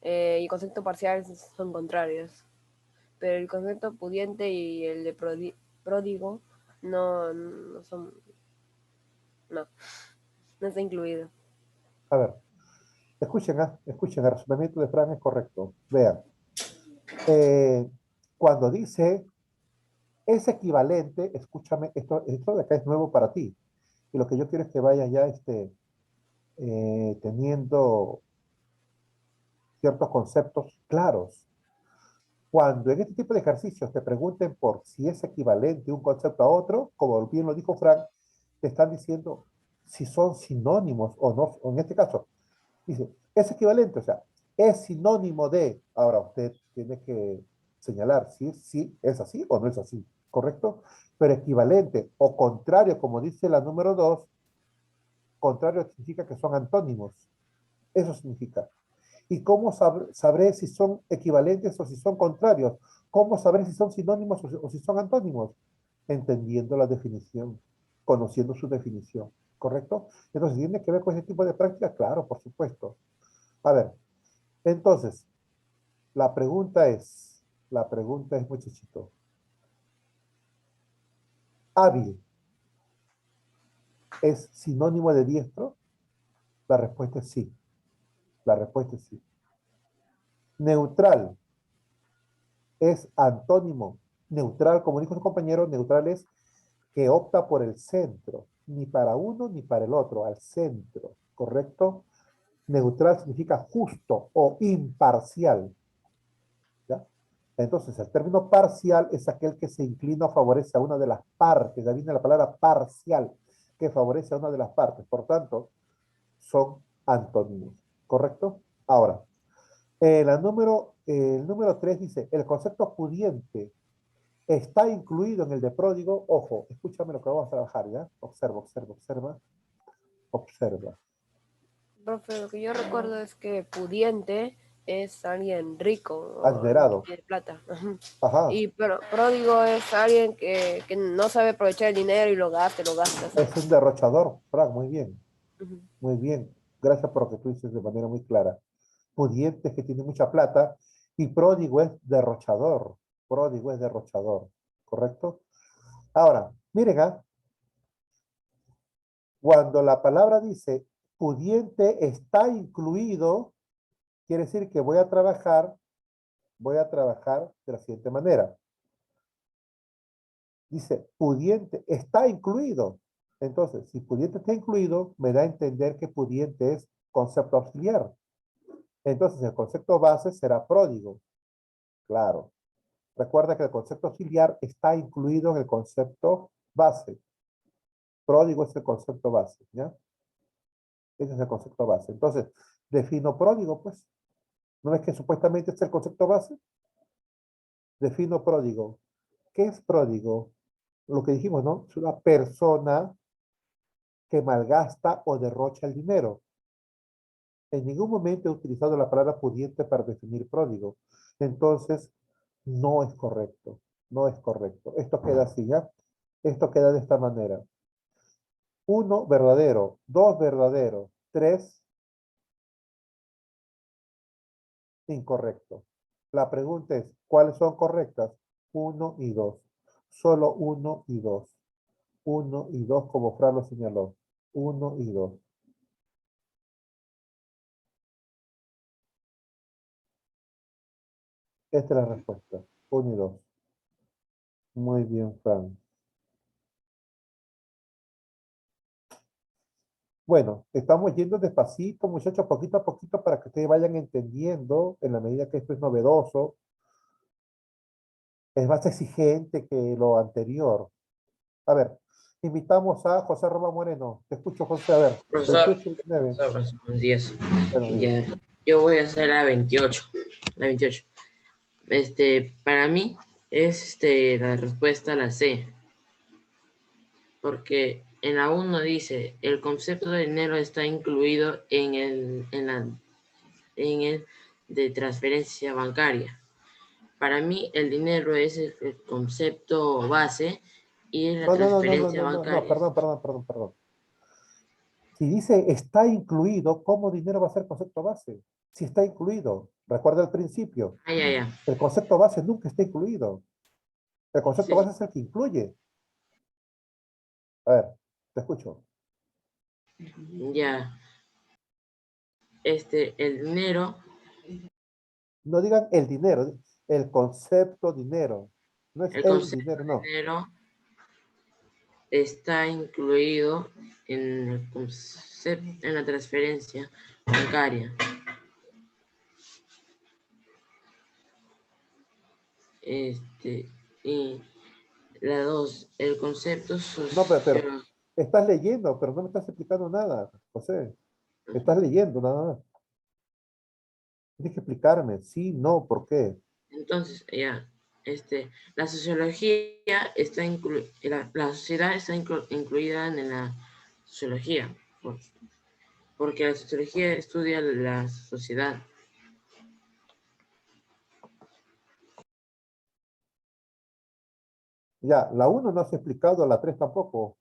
y el concepto parcial son contrarios. Pero el concepto pudiente y el de pródigo no son, no, no está incluido. A ver, escuchen, el razonamiento de Fran es correcto. Vean, eh, cuando dice es equivalente, escúchame, esto de acá es nuevo para ti. Y lo que yo quiero es que vayan ya teniendo ciertos conceptos claros. Cuando en este tipo de ejercicios te pregunten por si es equivalente un concepto a otro, como bien lo dijo Frank, te están diciendo si son sinónimos o no, o en este caso, dice, es equivalente, o sea, es sinónimo de, ahora usted tiene que señalar si es así o no es así, ¿correcto? Pero equivalente o contrario, como dice la número 2, contrario significa que son antónimos. Eso significa. ¿Y cómo sabré si son equivalentes o si son contrarios? ¿Cómo sabré si son sinónimos o si son antónimos? Entendiendo la definición, conociendo su definición, ¿correcto? Entonces, ¿tiene que ver con ese tipo de práctica? Claro, por supuesto. A ver, entonces, la pregunta es, muchachito, hábil ¿es sinónimo de diestro? La respuesta es sí. La respuesta es sí. Neutral es antónimo. Neutral, como dijo su compañero, neutral es que opta por el centro, ni para uno ni para el otro, al centro, ¿correcto? Neutral significa justo o imparcial, ¿ya? Entonces, el término parcial es aquel que se inclina o favorece a una de las partes, de ahí viene la palabra parcial, que favorece a una de las partes, por tanto, son antónimos, ¿correcto? Ahora, el número 3 dice, el concepto pudiente está incluido en el de pródigo. Ojo, escúchame lo que vamos a trabajar, ¿ya? Observa, observa, observa, observa. Profe, lo que yo recuerdo es que pudiente es alguien rico o Adinerado. que tiene plata. Ajá. Ajá, Y pródigo es alguien que no sabe aprovechar el dinero y lo gasta, lo gasta. es un derrochador, Frank, muy bien, Ujú. muy bien. Gracias por lo que tú dices de manera muy clara. Pudiente es que tiene mucha plata y pródigo es derrochador, ¿correcto? Ahora, miren, cuando la palabra dice pudiente está incluido, quiere decir que voy a trabajar de la siguiente manera. Dice, pudiente está incluido. Entonces, si pudiente está incluido, me da a entender que pudiente es concepto auxiliar. Entonces, el concepto base será pródigo. Claro. Recuerda que el concepto auxiliar está incluido en el concepto base. Pródigo es el concepto base, ¿ya? Ese es el concepto base. Entonces, defino pródigo, pues. ¿No es que supuestamente es el concepto base? Defino pródigo. ¿Qué es pródigo? Lo que dijimos, ¿no? Es una persona que malgasta o derrocha el dinero. En ningún momento he utilizado la palabra pudiente para definir pródigo. Entonces, no es correcto. No es correcto. Esto queda así, ¿ya? Esto queda de esta manera. 1, verdadero. 2, verdadero. 3, incorrecto. La pregunta es, ¿cuáles son correctas? 1 y 2. Solo 1 y 2. 1 y 2, como Fran lo señaló. 1 y 2. Esta es la respuesta. 1 y 2. Muy bien, Fran. Bueno, estamos yendo despacito, muchachos, poquito a poquito para que ustedes vayan entendiendo en la medida que esto es novedoso. Es más exigente que lo anterior. A ver, invitamos a José Román Moreno. Te escucho, José. A ver, Profesor, 28 y 29. profesor, buenos días. Bueno, bien. Ya, yo voy a hacer la 28. La 28. Para mí es la respuesta la C. Porque en la 1 dice, el concepto de dinero está incluido en el de transferencia bancaria. Para mí, el dinero es el concepto base y la transferencia bancaria. Perdón. Si dice está incluido, ¿cómo dinero va a ser concepto base? Si está incluido, recuerda el principio. Ya. El concepto base nunca está incluido. El concepto Sí. base es el que incluye. A ver, te escucho. Ya. El dinero, No digan el dinero, el concepto dinero. No es el el concepto dinero, de no. dinero está incluido en el concepto, en la transferencia bancaria. Y la 2, el concepto No, pero socio. Estás leyendo, pero no me estás explicando nada, José. Estás leyendo nada más. Tienes que explicarme, sí, no, ¿por qué? Entonces, ya, la sociología está la sociedad está incluida en la sociología, porque la sociología estudia la sociedad. Ya, la 1 no has explicado, la 3 tampoco.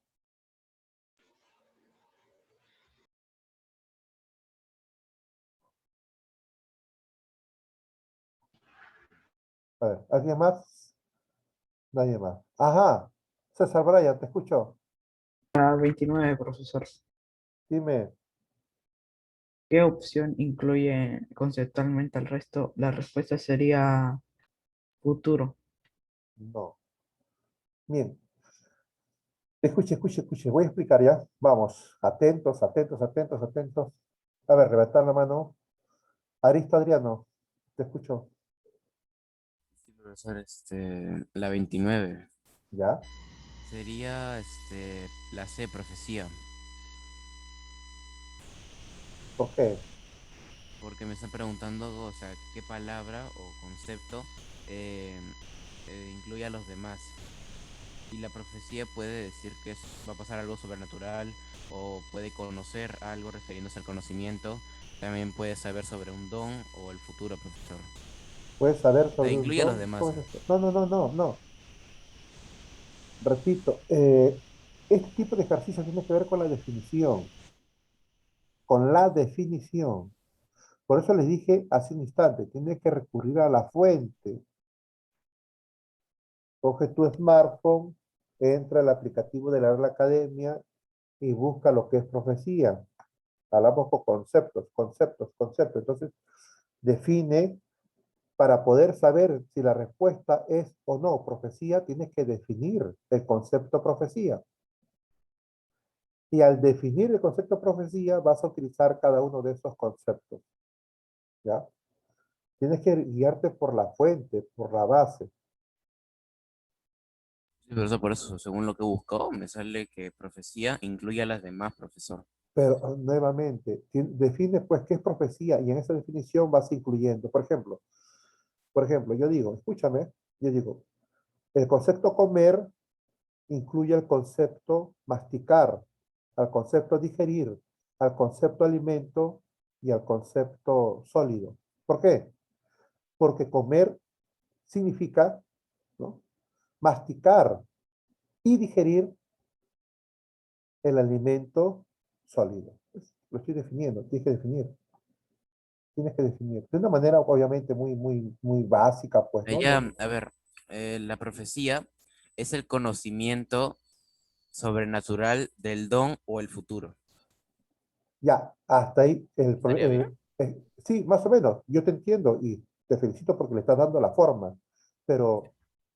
A ver, ¿alguien más? Nadie más. Ajá, César Bryan, te escucho. 29, profesor. Dime, ¿Qué opción incluye conceptualmente al resto? La respuesta sería futuro. no. Bien, escuche, voy a explicar ya. Vamos, atentos, atentos, atentos, atentos. A ver, levantar la mano. Aristo Adriano, te escucho. Sí, profesor, la 29 ¿Ya? sería, la C, profecía, ¿Por qué? porque me están preguntando, o sea, qué palabra o concepto eh, incluye a los demás. Y la profecía puede decir que va a pasar algo sobrenatural o puede conocer algo refiriéndose al conocimiento. También puede saber sobre un don o el futuro, profesor. ¿Puedes saber O sea, sobre un incluye a los don? demás. ¿Cómo es esto? No, no, no, no, no. Repito, este tipo de ejercicio tiene que ver con la definición, con la definición. Por eso les dije hace un instante, tiene que recurrir a la fuente. Coge tu smartphone, entra al aplicativo de la Real Academia y busca lo que es profecía. Hablamos con conceptos, conceptos, conceptos. Entonces, define para poder saber si la respuesta es o no profecía, tienes que definir el concepto profecía. Y al definir el concepto profecía, vas a utilizar cada uno de esos conceptos. ¿Ya? Tienes que guiarte por la fuente, por la base. Sí, profesor, por eso, según lo que buscó, me sale que profecía incluye a las demás, profesor. Pero nuevamente, define pues qué es profecía y en esa definición vas incluyendo. Por ejemplo, yo digo, escúchame, yo digo, el concepto comer incluye el concepto masticar, al concepto digerir, al concepto alimento y al concepto sólido. ¿Por qué? Porque comer significa, ¿no?, masticar y digerir el alimento sólido. Lo estoy definiendo, tienes que definir. De una manera obviamente muy, muy, muy básica, pues, ¿no? Ella, a ver, la profecía es el conocimiento sobrenatural del don o el futuro. Ya, hasta ahí ¿Estaría bien? sí, más o menos, yo te entiendo y te felicito porque le estás dando la forma, pero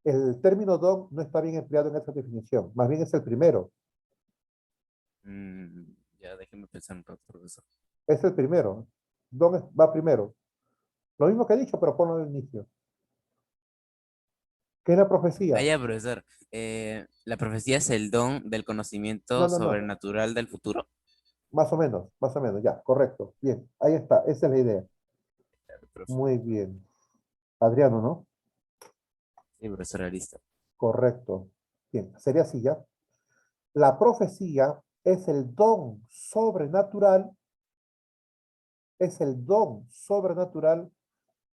el término don no está bien empleado en esa definición, más bien es el primero, Ya, déjeme pensar un rato, profesor. es el primero, va primero. Lo mismo que he dicho, pero ponlo al inicio. ¿Qué es la profecía? Ya, profesor. La profecía es el don del No, conocimiento no, no, sobrenatural del futuro. más o menos, ya, correcto, bien, ahí está, esa es la idea. Profe. Muy bien. Adriano, ¿no? Sí, profesora, listo. Correcto. Bien, sería así ya. La profecía es el don sobrenatural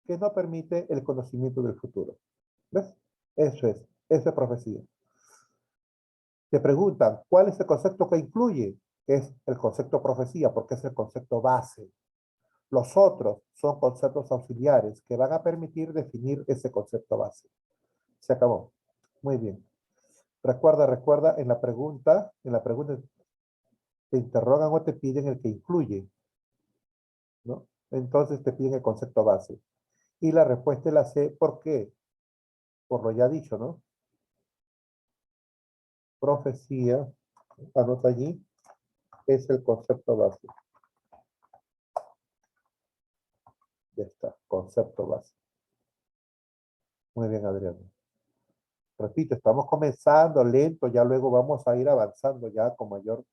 que no permite el conocimiento del futuro. ¿Ves? Eso es profecía. Te preguntan, ¿cuál es el concepto que incluye? Es el concepto profecía, porque es el concepto base. Los otros son conceptos auxiliares que van a permitir definir ese concepto base. Se acabó. Muy bien. Recuerda, en la pregunta te interrogan o te piden el que incluye, ¿no? Entonces te piden el concepto base. Y la respuesta es la C, ¿por qué? Por lo ya dicho, ¿no? Profecía, anota allí, es el concepto base. Ya está, concepto base. Muy bien, Adriano. repito, estamos comenzando lento, ya luego vamos a ir avanzando ya con mayor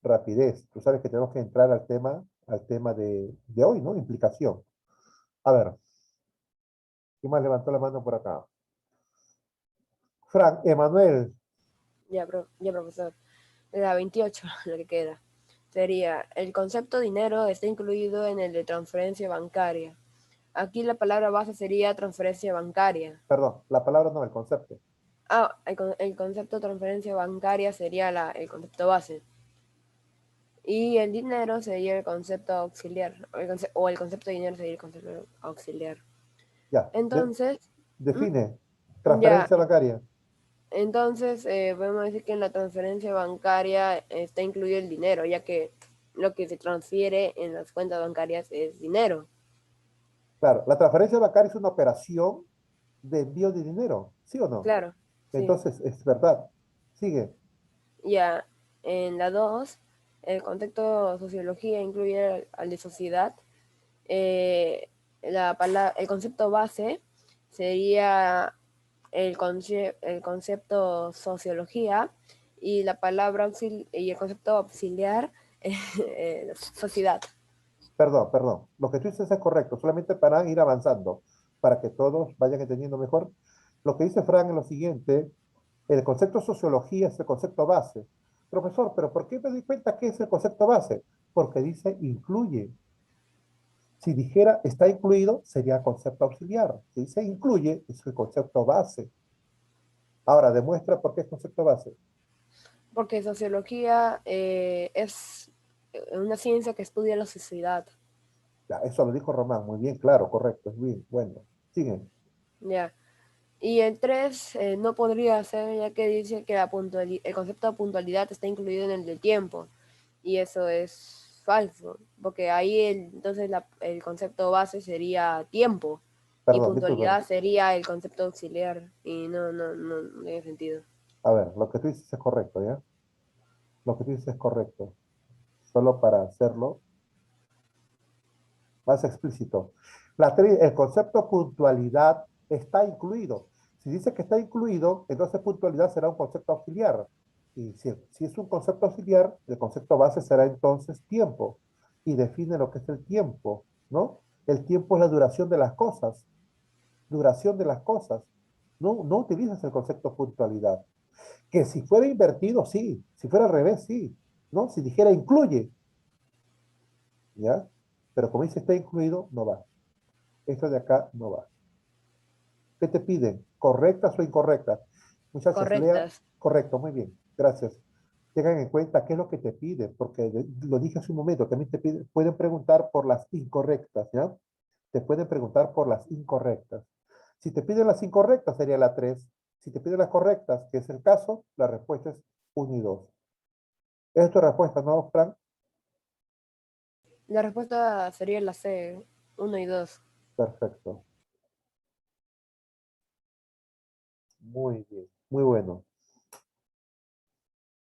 rapidez. Tú sabes que tenemos que entrar al tema de hoy, ¿no? Implicación. A ver, ¿quién más levantó la mano por acá? Frank, Emanuel. Ya, profesor. La 28, la que queda. Sería, el concepto dinero está incluido en el de transferencia bancaria. Aquí la palabra base sería transferencia bancaria. Perdón, la palabra no, el concepto. El concepto de transferencia bancaria sería el concepto base. Y el dinero sería el concepto auxiliar. O el concepto de dinero sería el concepto auxiliar. Ya. Entonces, Define. Transferencia bancaria. entonces podemos decir que en la transferencia bancaria está incluido el dinero, ya que lo que se transfiere en las cuentas bancarias es dinero. Claro, la transferencia bancaria es una operación de envío de dinero, ¿sí o no? Claro. Sí. Entonces, es verdad. Sigue. Ya, en la 2, el concepto sociología incluye al de sociedad. El concepto base sería el concepto sociología y la palabra y el concepto auxiliar sociedad. Perdón. Lo que tú dices es correcto, solamente para ir avanzando, para que todos vayan entendiendo mejor. Lo que dice Fran es lo siguiente, el concepto sociología es el concepto base. Profesor, ¿pero por qué me doy cuenta que es el concepto base? Porque dice incluye. Si dijera está incluido, sería concepto auxiliar. Si dice incluye, es el concepto base. Ahora, demuestra por qué es concepto base. Porque sociología es una ciencia que estudia la sociedad. Ya, eso lo dijo Román, muy bien, claro, correcto, es bien, bueno. Siguen. Ya. Y el 3 no podría ser, ya que dice que el concepto de puntualidad está incluido en el de tiempo. Y eso es falso, porque ahí entonces el concepto base sería tiempo. Perdón, y puntualidad disculpa. sería el concepto auxiliar. Y no tiene sentido. A ver, lo que tú dices es correcto, ¿ya? Lo que tú dices es correcto. Solo para hacerlo más explícito. El concepto puntualidad está incluido. Si dice que está incluido, entonces puntualidad será un concepto auxiliar. Y si es un concepto auxiliar, el concepto base será entonces tiempo. Y define lo que es el tiempo, ¿no? El tiempo es la duración de las cosas. Duración de las cosas. No utilizas el concepto puntualidad. Que si fuera invertido, sí. Si fuera al revés, sí. ¿No? Si dijera incluye, ¿ya? Pero como dice está incluido, no va. Esto de acá no va. ¿Qué te piden? ¿Correctas o incorrectas? Muchachos, lean. Correctas. Correcto, muy bien. Gracias. Tengan en cuenta qué es lo que te piden, porque lo dije hace un momento, también pueden preguntar por las incorrectas, ¿ya? Te pueden preguntar por las incorrectas. Si te piden las incorrectas, sería la 3. Si te piden las correctas, que es el caso, la respuesta es 1 y 2. ¿Esa es tu respuesta, no, Frank? La respuesta sería la C, 1 y 2. Perfecto. Muy bien, muy bueno.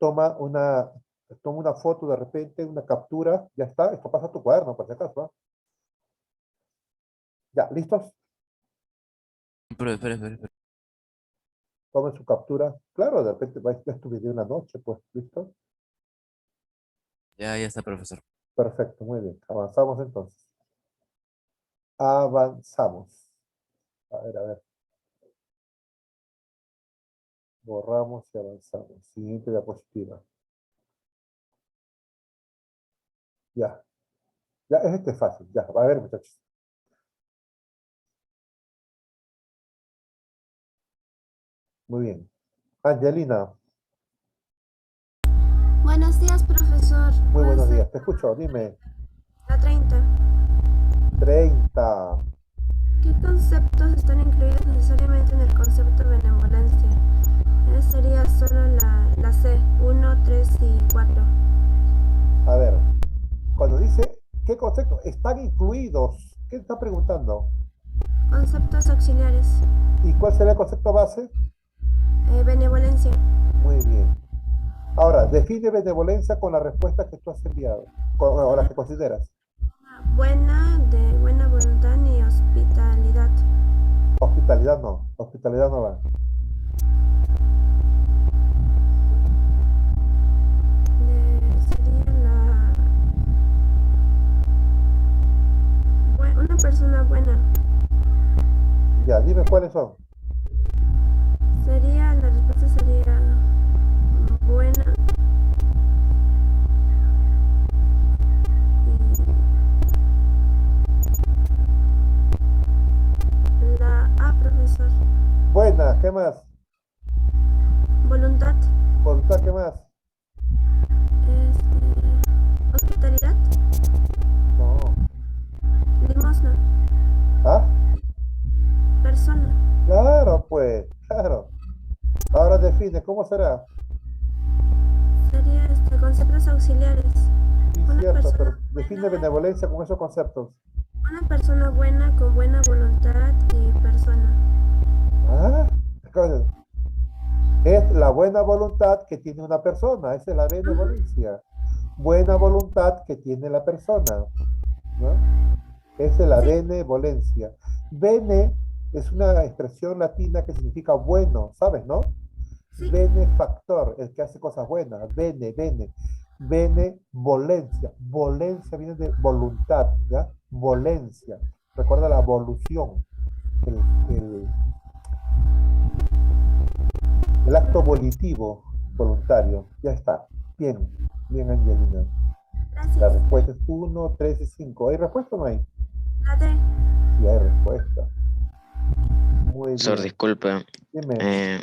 Toma una foto de repente, una captura, ya está, esto pasa a tu cuaderno, por si acaso, ¿ah? Ya, ¿listos? Pero espera. Tomen su captura. Claro, de repente vais a ver tu video en la noche, pues, ¿listo? Ya está, profesor. Perfecto, muy bien. Avanzamos entonces. Avanzamos. A ver. Borramos y avanzamos. Siguiente diapositiva. Ya. Ya, es fácil. Ya, a ver, muchachos. Muy bien. Angelina, Buenos días, profesor. muy ¿Puede buenos ser días. Te escucho, dime. la 30? 30. ¿Qué conceptos están incluidos necesariamente en el concepto de benevolencia? Esa sería solo la C, 1, 3 y 4. A ver, cuando dice qué conceptos están incluidos, ¿qué está preguntando? Conceptos auxiliares. ¿Y cuál será el concepto base? Benevolencia. Muy bien. Ahora, define benevolencia con la respuesta que tú has enviado, o la que consideras. Buena, de buena voluntad y hospitalidad. Hospitalidad no va. una persona buena. Ya, dime cuáles son. La respuesta sería buena. Y la A, profesor. Buena, ¿qué más? Voluntad. Voluntad, ¿qué más? Hospitalidad. No. Limosna. ¿Ah? Persona. Claro, pues, claro. Ahora define, ¿cómo será? Sería conceptos auxiliares. Sí, Una cierto, pero persona define buena. benevolencia con esos conceptos. Una persona buena con buena voluntad y persona. ¿Ah? Es la buena voluntad que tiene una persona, esa es la benevolencia. Buena voluntad que tiene la persona, ¿no? Esa es la Sí. benevolencia. Bene es una expresión latina que significa bueno, ¿sabes, no? Sí. Benefactor, el que hace cosas buenas. Bene. Benevolencia. Volencia viene de voluntad, ¿ya? Volencia. Recuerda la volución. El, el- el acto volitivo voluntario. Ya está. Bien, bien, Angelina. La Gracias. respuesta es 1, 3 y 5. ¿Hay respuesta o no hay? La D. Sí, hay respuesta. Muy Profesor, bien. disculpe. Dime.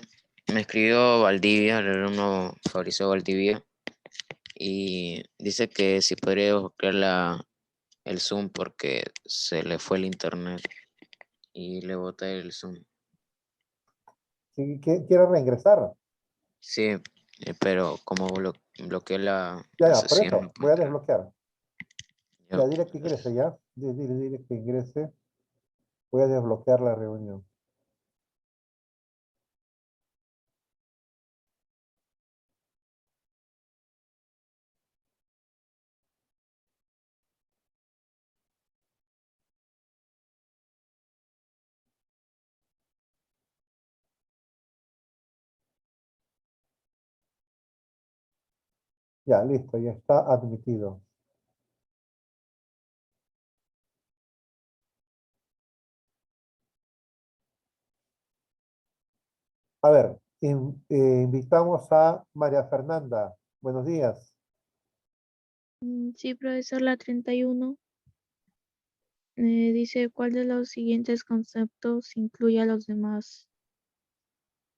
Me escribió Valdivia, el alumno Fabricio Valdivia, y dice que si podría buscar el Zoom porque se le fue el internet y le bota el Zoom. Si quiere reingresar. Sí, pero como bloqueé Ya, la ya, por sesión, no eso. puedo Voy a entrar. desbloquear. Ya, Ya, dile que ingrese, ya. Dile que ingrese. Voy a desbloquear la reunión. Ya, listo, ya está admitido. A ver, invitamos a María Fernanda. Buenos días. Sí, profesor, la 31 dice cuál de los siguientes conceptos incluye a los demás.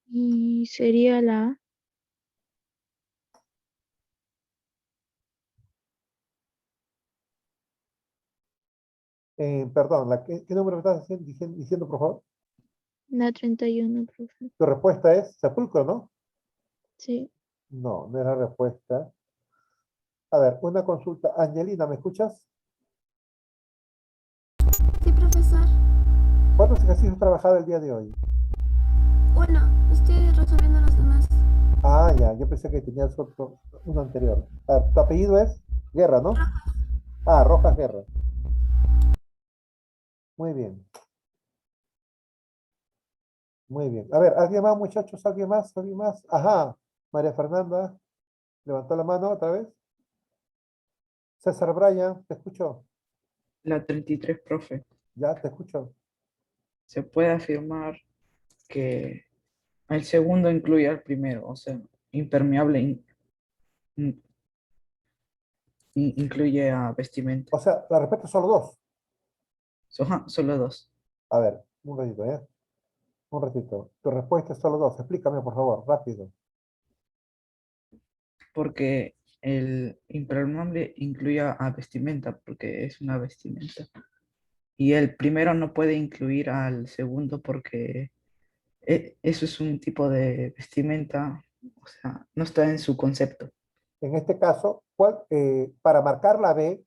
Y sería la A. Perdón, ¿qué número me estás diciendo, por favor? La 31, profe. Tu respuesta es sepulcro, ¿no? Sí. No, no es la respuesta. A ver, una consulta. Angelina, ¿me escuchas? Sí, profesor. ¿Cuántos ejercicios has trabajado el día de hoy? Uno. Estoy resolviendo los demás. Ah, ya, yo pensé que tenías uno anterior. A ver, tu apellido es Guerra, ¿no? Ah, Rojas Guerra. Muy bien. Muy bien. A ver, ¿alguien más, muchachos? ¿Alguien más? ¿Alguien más? Ajá. María Fernanda, levantó la mano otra vez. César Bryan, te escucho. La 33, profe. Ya, te escucho. Se puede afirmar que el segundo incluye al primero, o sea, impermeable incluye a vestimenta. O sea, la respuesta es solo dos. Ajá, solo dos. A ver, un ratito, ¿eh? Un ratito. Tu respuesta es solo dos. Explícame, por favor, rápido. Porque el impermeable incluye a vestimenta, porque es una vestimenta. Y el primero no puede incluir al segundo porque eso es un tipo de vestimenta, o sea, no está en su concepto. En este caso, para marcar la B,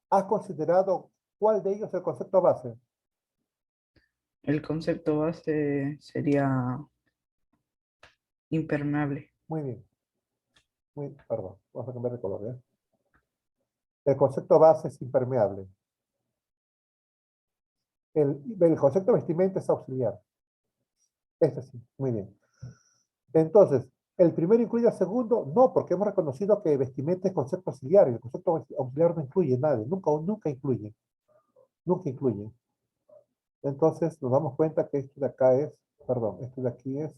¿has considerado cuál de ellos es el concepto base? El concepto base sería impermeable. Muy bien. Perdón, vamos a cambiar de color, ¿eh? El concepto base es impermeable. El concepto vestimenta es auxiliar. Este sí, muy bien. Entonces, ¿El primero incluye al segundo? No, porque hemos reconocido que vestimenta es concepto auxiliar y el concepto auxiliar no incluye nada, nunca incluye, nunca incluye. Entonces nos damos cuenta que esto de acá es, perdón, esto de aquí es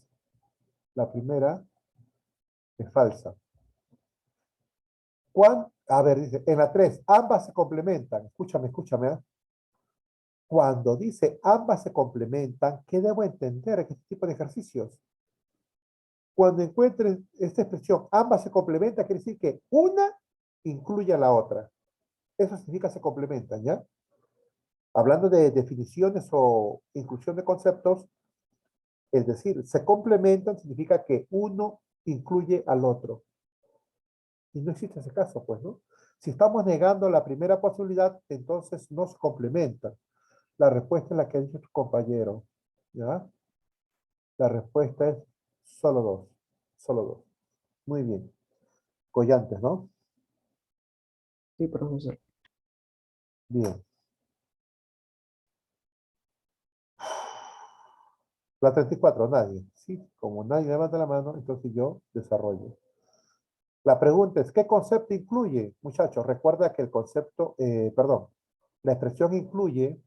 la primera, es falsa. A ver, dice, en la 3, ambas se complementan. Escúchame, ¿eh? Cuando dice ambas se complementan, ¿qué debo entender en este tipo de ejercicios? Cuando encuentres esta expresión, ambas se complementan, quiere decir que una incluye a la otra. Eso significa se complementan, ¿ya? Hablando de definiciones o inclusión de conceptos, es decir, se complementan significa que uno incluye al otro. Y no existe ese caso, pues, ¿no? Si estamos negando la primera posibilidad, entonces no se complementan. La respuesta es la que ha dicho tu compañero, ¿ya? La respuesta es solo dos, solo dos. Muy bien. Collantes, ¿no? Sí, profesor. Bien. La 34, nadie. Sí, como nadie levanta la mano, entonces yo desarrollo. La pregunta es, ¿qué concepto incluye? Muchachos, recuerda que el concepto, perdón, la expresión incluye,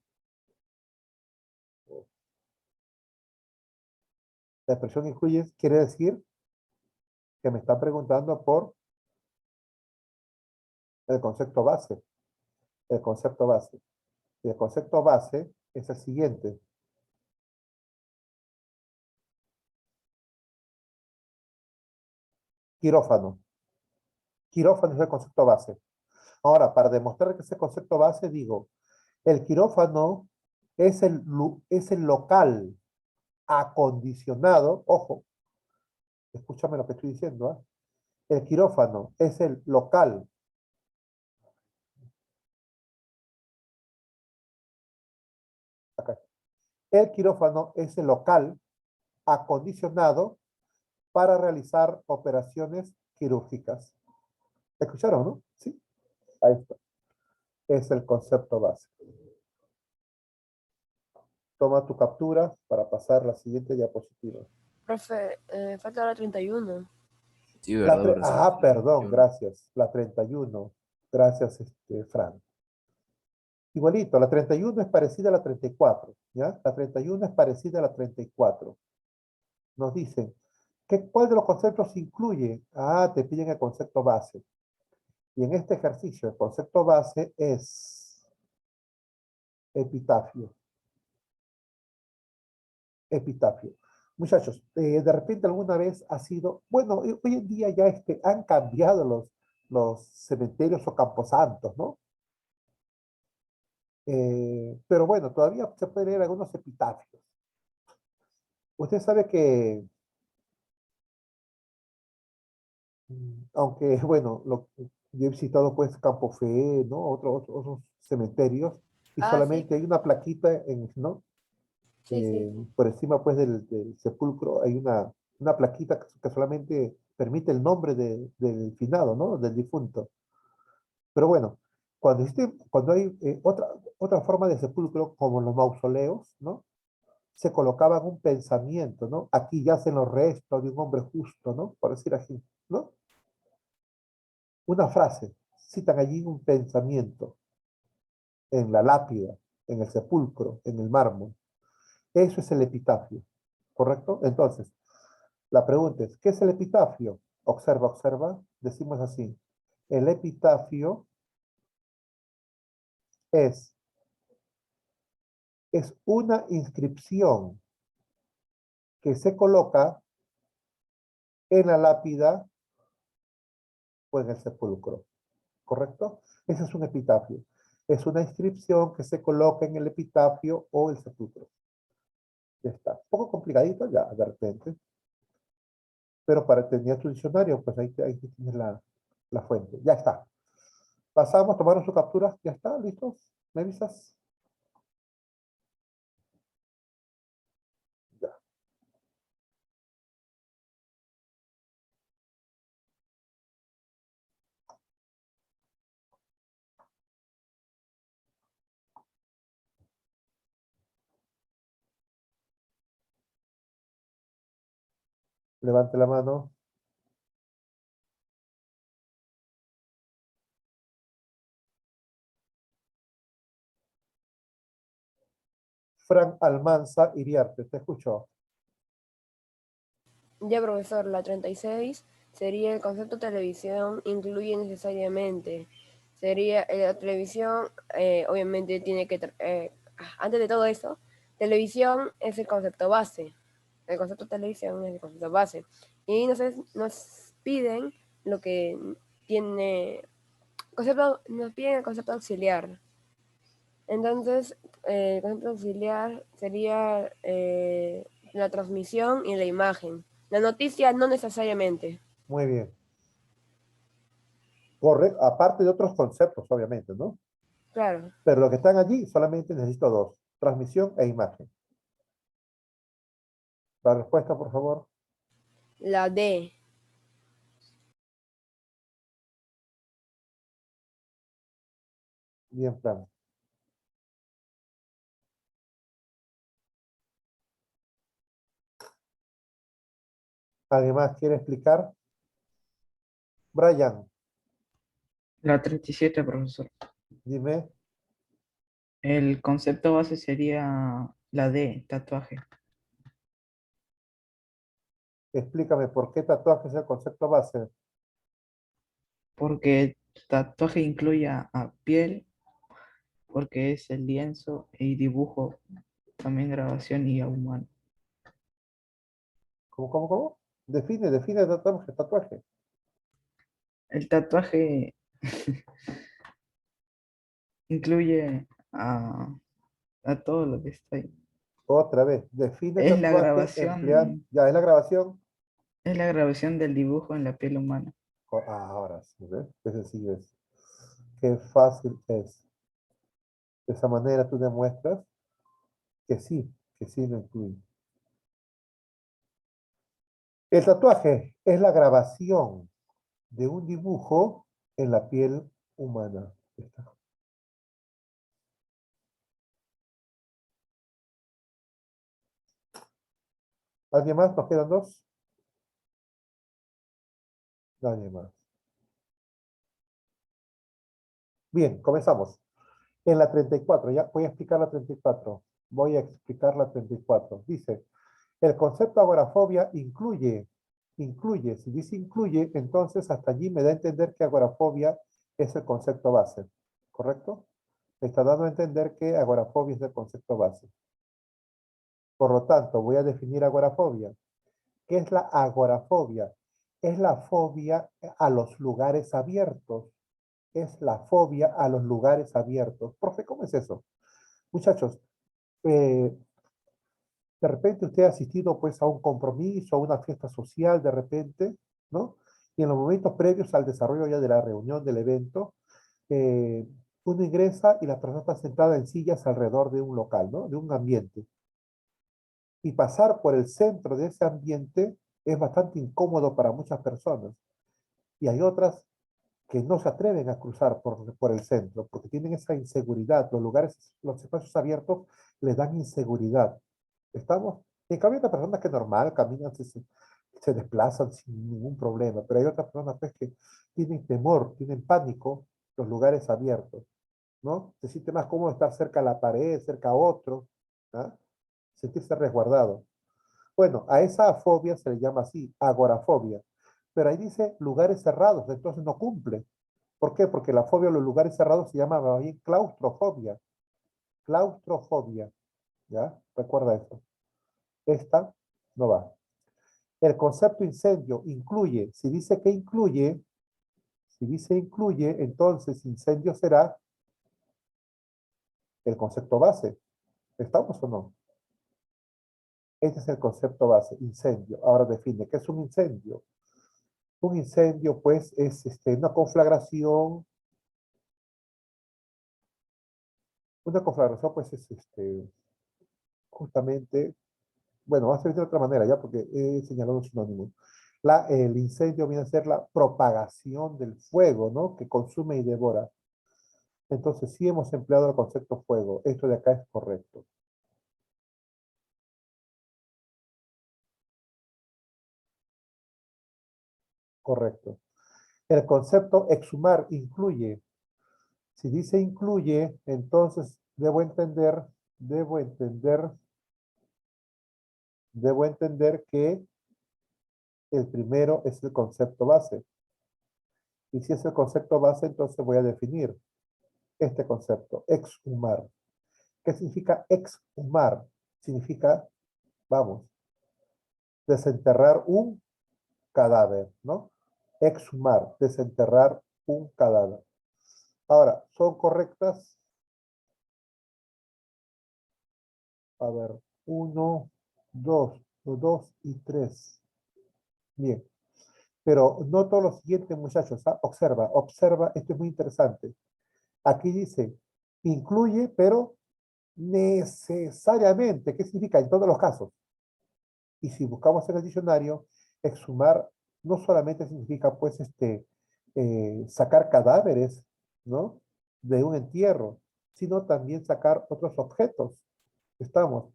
la expresión incluye quiere decir que me están preguntando por el concepto base. El concepto base. Y el concepto base es el siguiente. Quirófano. Quirófano es el concepto base. Ahora, para demostrar que ese concepto base, digo, el quirófano es el local acondicionado, ojo, escúchame lo que estoy diciendo, ¿eh? El quirófano es el local acá. El quirófano es el local acondicionado para realizar operaciones quirúrgicas. ¿Escucharon, no? Sí. Ahí está. Es el concepto base. Toma tu captura para pasar la siguiente diapositiva. Profe, falta la 31. Sí, verdad, profesor. Perdón, gracias. La 31. Gracias, Fran. Igualito, la 31 es parecida a la 34, ¿ya? La 31 es parecida a la 34. Nos dicen, ¿cuál de los conceptos se incluye? Te piden el concepto base. Y en este ejercicio, el concepto base es epitafio. Epitafio. Muchachos, de repente alguna vez ha sido, bueno, hoy en día ya han cambiado los cementerios o camposantos, ¿no? Pero bueno, todavía se pueden leer algunos epitafios. Usted sabe que, aunque, bueno, yo he visitado pues Campo Fe, ¿no? Otros cementerios, y Ah, sí, solamente hay una plaquita, ¿no? sí. Por encima pues del sepulcro hay una plaquita que solamente permite el nombre del finado, ¿no? Del difunto. Pero bueno, cuando hay otra forma de sepulcro, como los mausoleos, ¿no? Se colocaban un pensamiento, ¿no? Aquí yacen los restos de un hombre justo, ¿no? Por decir así, ¿no? Una frase, citan allí un pensamiento en la lápida, en el sepulcro, en el mármol. Eso es el epitafio, ¿correcto? Entonces, la pregunta es, ¿qué es el epitafio? Observa, decimos así. El epitafio es una inscripción que se coloca en la lápida o en el sepulcro, ¿correcto? Ese es un epitafio. Es una inscripción que se coloca en el epitafio o el sepulcro. Ya está. Un poco complicadito ya, de repente. Pero para tener tu diccionario, pues ahí tienes la fuente. Ya está. Pasamos, tomaron su captura. Ya está, ¿listos? ¿Me avisas? Ya. Levante la mano. Fran Almanza Iriarte, te escucho. Ya, profesor, la 36 sería el concepto televisión incluye necesariamente. Sería la televisión, obviamente tiene que, antes de todo eso, televisión es el concepto base. El concepto televisión es el concepto base. Y nos piden lo que tiene, nos piden el concepto auxiliar. Entonces, el concepto auxiliar sería la transmisión y la imagen. La noticia no necesariamente. Muy bien. Correcto, aparte de otros conceptos, obviamente, ¿no? Claro. Pero los que están allí solamente necesito dos, transmisión e imagen. La respuesta, por favor. La D. Bien, Fran. ¿Alguien más quiere explicar? Brian, La 37, profesor. dime. El concepto base sería la D, tatuaje. Explícame por qué tatuaje es el concepto base. Porque tatuaje incluye a piel, porque es el lienzo y dibujo, también grabación y a humano. ¿Cómo? Define tatuaje, tatuaje. El tatuaje incluye a todo lo que está ahí. Otra vez, define Es la tatuaje empleando. grabación, Ya, es la grabación. es la grabación del dibujo en la piel humana. Ahora sí, ¿ves? Qué sencillo es. Qué fácil es. De esa manera tú demuestras que sí lo incluye. El tatuaje es la grabación de un dibujo en la piel humana. Está. ¿Alguien más? ¿Nos quedan dos? Nadie más. Bien, comenzamos. En la 34, ya voy a explicar la 34. Voy a explicar la 34. Dice, el concepto agorafobia incluye, si dice incluye, entonces hasta allí me da a entender que agorafobia es el concepto base, ¿correcto? Me está dando a entender que agorafobia es el concepto base. Por lo tanto, voy a definir agorafobia. ¿Qué es la agorafobia? Es la fobia a los lugares abiertos. Es la fobia a los lugares abiertos. Profe, ¿cómo es eso? Muchachos, de repente usted ha asistido pues a un compromiso, a una fiesta social de repente, ¿no? Y en los momentos previos al desarrollo ya de la reunión, del evento, uno ingresa y la persona está sentada en sillas alrededor de un local, ¿no? De un ambiente. Y pasar por el centro de ese ambiente es bastante incómodo para muchas personas. Y hay otras que no se atreven a cruzar por el centro porque tienen esa inseguridad. Los lugares, los espacios abiertos les dan inseguridad. ¿Estamos? En cambio, hay otras personas que normal caminan, se desplazan sin ningún problema, pero hay otras personas pues, que tienen temor, tienen pánico los lugares abiertos, ¿no? Se siente más cómodo estar cerca a la pared, cerca a otro, ¿ah? Sentirse resguardado. Bueno, a esa fobia se le llama así, agorafobia. Pero ahí dice lugares cerrados, entonces no cumple. ¿Por qué? Porque la fobia a los lugares cerrados se llama bien claustrofobia. Claustrofobia. ¿Ya? Recuerda eso. Esta no va. El concepto incendio incluye, si dice que incluye, entonces incendio será el concepto base. ¿Estamos o no? Este es el concepto base, incendio. Ahora define, ¿qué es un incendio? Un incendio, pues, es una conflagración. Una conflagración, pues, es justamente, bueno, vamos a decir de otra manera, ya, porque he señalado un sinónimo. El incendio viene a ser la propagación del fuego, ¿no? Que consume y devora. Entonces, sí hemos empleado el concepto fuego. Esto de acá es correcto. Correcto. El concepto exhumar incluye. Si dice incluye, entonces debo entender debo entender que el primero es el concepto base. Y si es el concepto base, entonces voy a definir este concepto, exhumar. ¿Qué significa exhumar? Significa, vamos, desenterrar un cadáver, ¿no? Exhumar, desenterrar un cadáver. Ahora, ¿son correctas? A ver, 1, 2, 2 y 3. Bien. Pero noto lo siguiente, muchachos. ¿Ah? Observa, esto es muy interesante. Aquí dice, incluye, pero necesariamente. ¿Qué significa? En todos los casos. Y si buscamos en el diccionario, exhumar no solamente significa, pues, sacar cadáveres, ¿no? De un entierro, sino también sacar otros objetos. Estamos.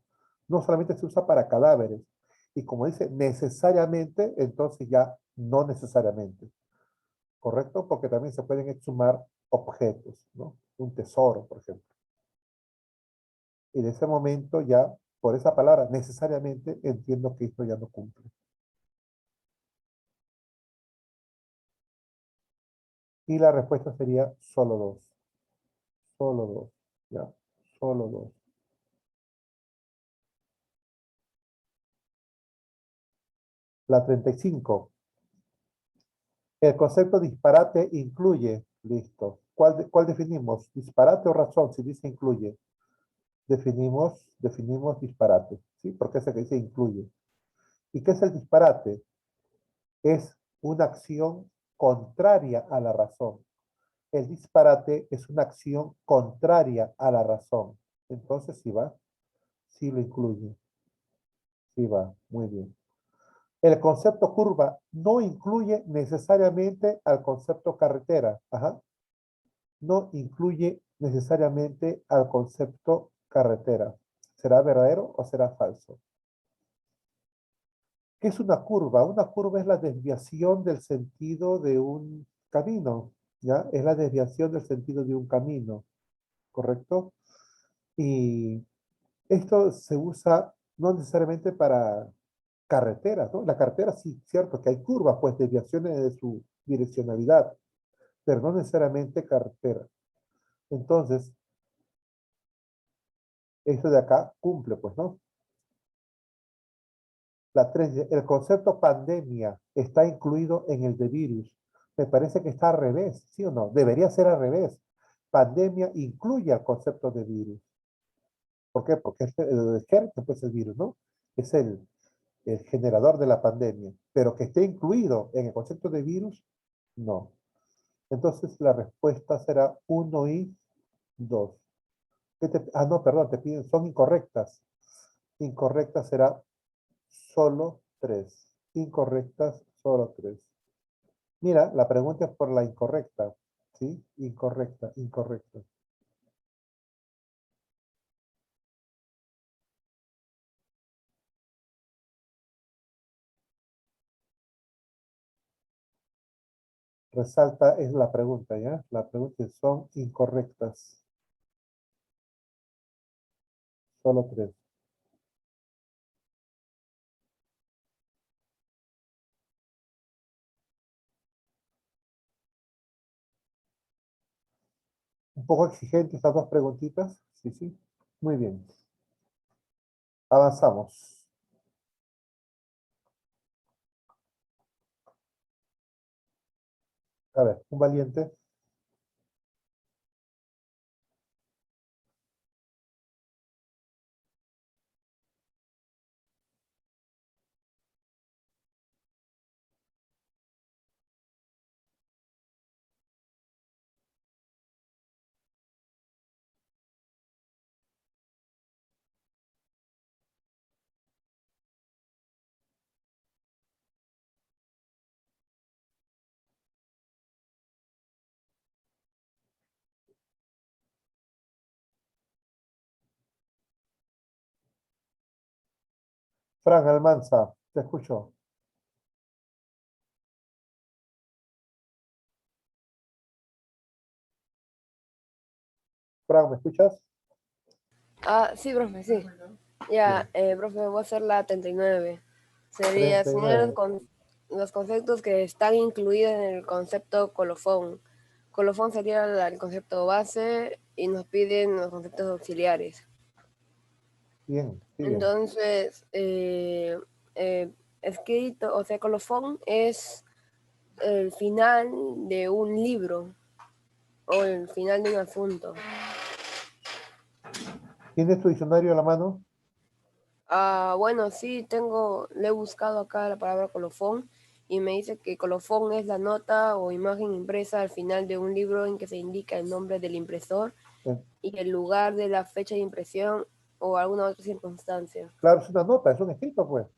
No solamente se usa para cadáveres. Y como dice necesariamente, entonces ya no necesariamente. ¿Correcto? Porque también se pueden exhumar objetos, ¿no? Un tesoro, por ejemplo. Y de ese momento ya, por esa palabra, necesariamente entiendo que esto ya no cumple. Y la respuesta sería solo dos. Solo dos. Ya, solo dos. La 35. El concepto disparate incluye. Listo. ¿Cuál definimos? ¿Disparate o razón? Si dice incluye. Definimos disparate. ¿Sí? Porque es el que dice incluye. ¿Y qué es el disparate? Es una acción contraria a la razón. El disparate es una acción contraria a la razón. Entonces, sí va, sí lo incluye. Sí va, muy bien. El concepto curva no incluye necesariamente al concepto carretera. Ajá. No incluye necesariamente al concepto carretera. ¿Será verdadero o será falso? ¿Qué es una curva? Una curva es la desviación del sentido de un camino, ¿ya? Es la desviación del sentido de un camino, ¿correcto? Y esto se usa no necesariamente para carreteras, ¿no? La carretera sí, cierto que hay curvas, pues desviaciones de su direccionalidad, pero no necesariamente carretera. Entonces, esto de acá cumple, pues, ¿no? La 3, el concepto pandemia está incluido en el de virus. Me parece que está al revés, ¿sí o no? Debería ser al revés. Pandemia incluye al concepto de virus. ¿Por qué? Porque el germen, pues el virus, ¿no? Es el generador de la pandemia. Pero que esté incluido en el concepto de virus, no. Entonces la respuesta será 1 y 2. No, perdón, te piden, son incorrectas. Incorrecta será solo 3. Incorrectas, solo 3. Mira, la pregunta es por la incorrecta. ¿Sí? Incorrecta, incorrecta. Resalta es la pregunta, ¿ya? La pregunta es, son incorrectas. Solo 3. Un poco exigente estas dos preguntitas. Sí, sí. Muy bien. Avanzamos. A ver, un valiente. Fran Almanza, te escucho. Fran, ¿me escuchas? Ah, sí, profe, sí. Ya, profe, voy a hacer la 39. Sería señalar 39. los conceptos que están incluidos en el concepto colofón. Colofón sería el concepto base y nos piden los conceptos auxiliares. Bien, sigue. Entonces, escrito, o sea, colofón es el final de un libro o el final de un asunto. ¿Tienes tu diccionario a la mano? Bueno, sí, le he buscado acá la palabra colofón y me dice que colofón es la nota o imagen impresa al final de un libro en que se indica el nombre del impresor Eh, y el lugar de la fecha de impresión o alguna otra circunstancia. Claro, es una nota, es un escrito, pues.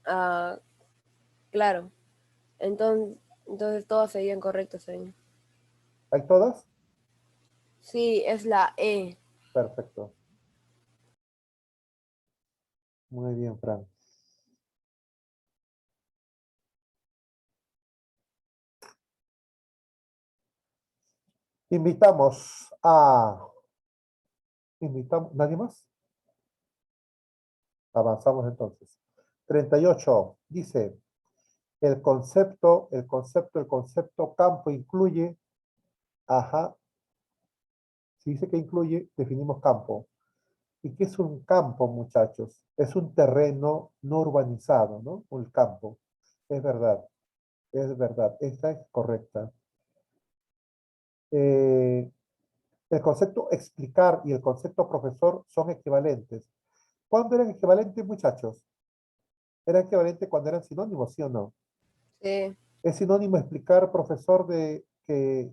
Ah, claro. Entonces todas serían correctas ahí. ¿Hay todas? Sí, es la E. Perfecto. Muy bien, Fran. Invitamos, ¿nadie más? Avanzamos entonces. 38 dice, el concepto campo incluye, si dice que incluye, definimos campo. ¿Y qué es un campo, muchachos? Es un terreno no urbanizado, ¿no? Un campo. Es verdad, esta es correcta. El concepto explicar y el concepto profesor son equivalentes. ¿Cuándo eran equivalentes, muchachos? Eran equivalentes cuando eran sinónimos, ¿sí o no? Sí, ¿Es sinónimo explicar, profesor, de que...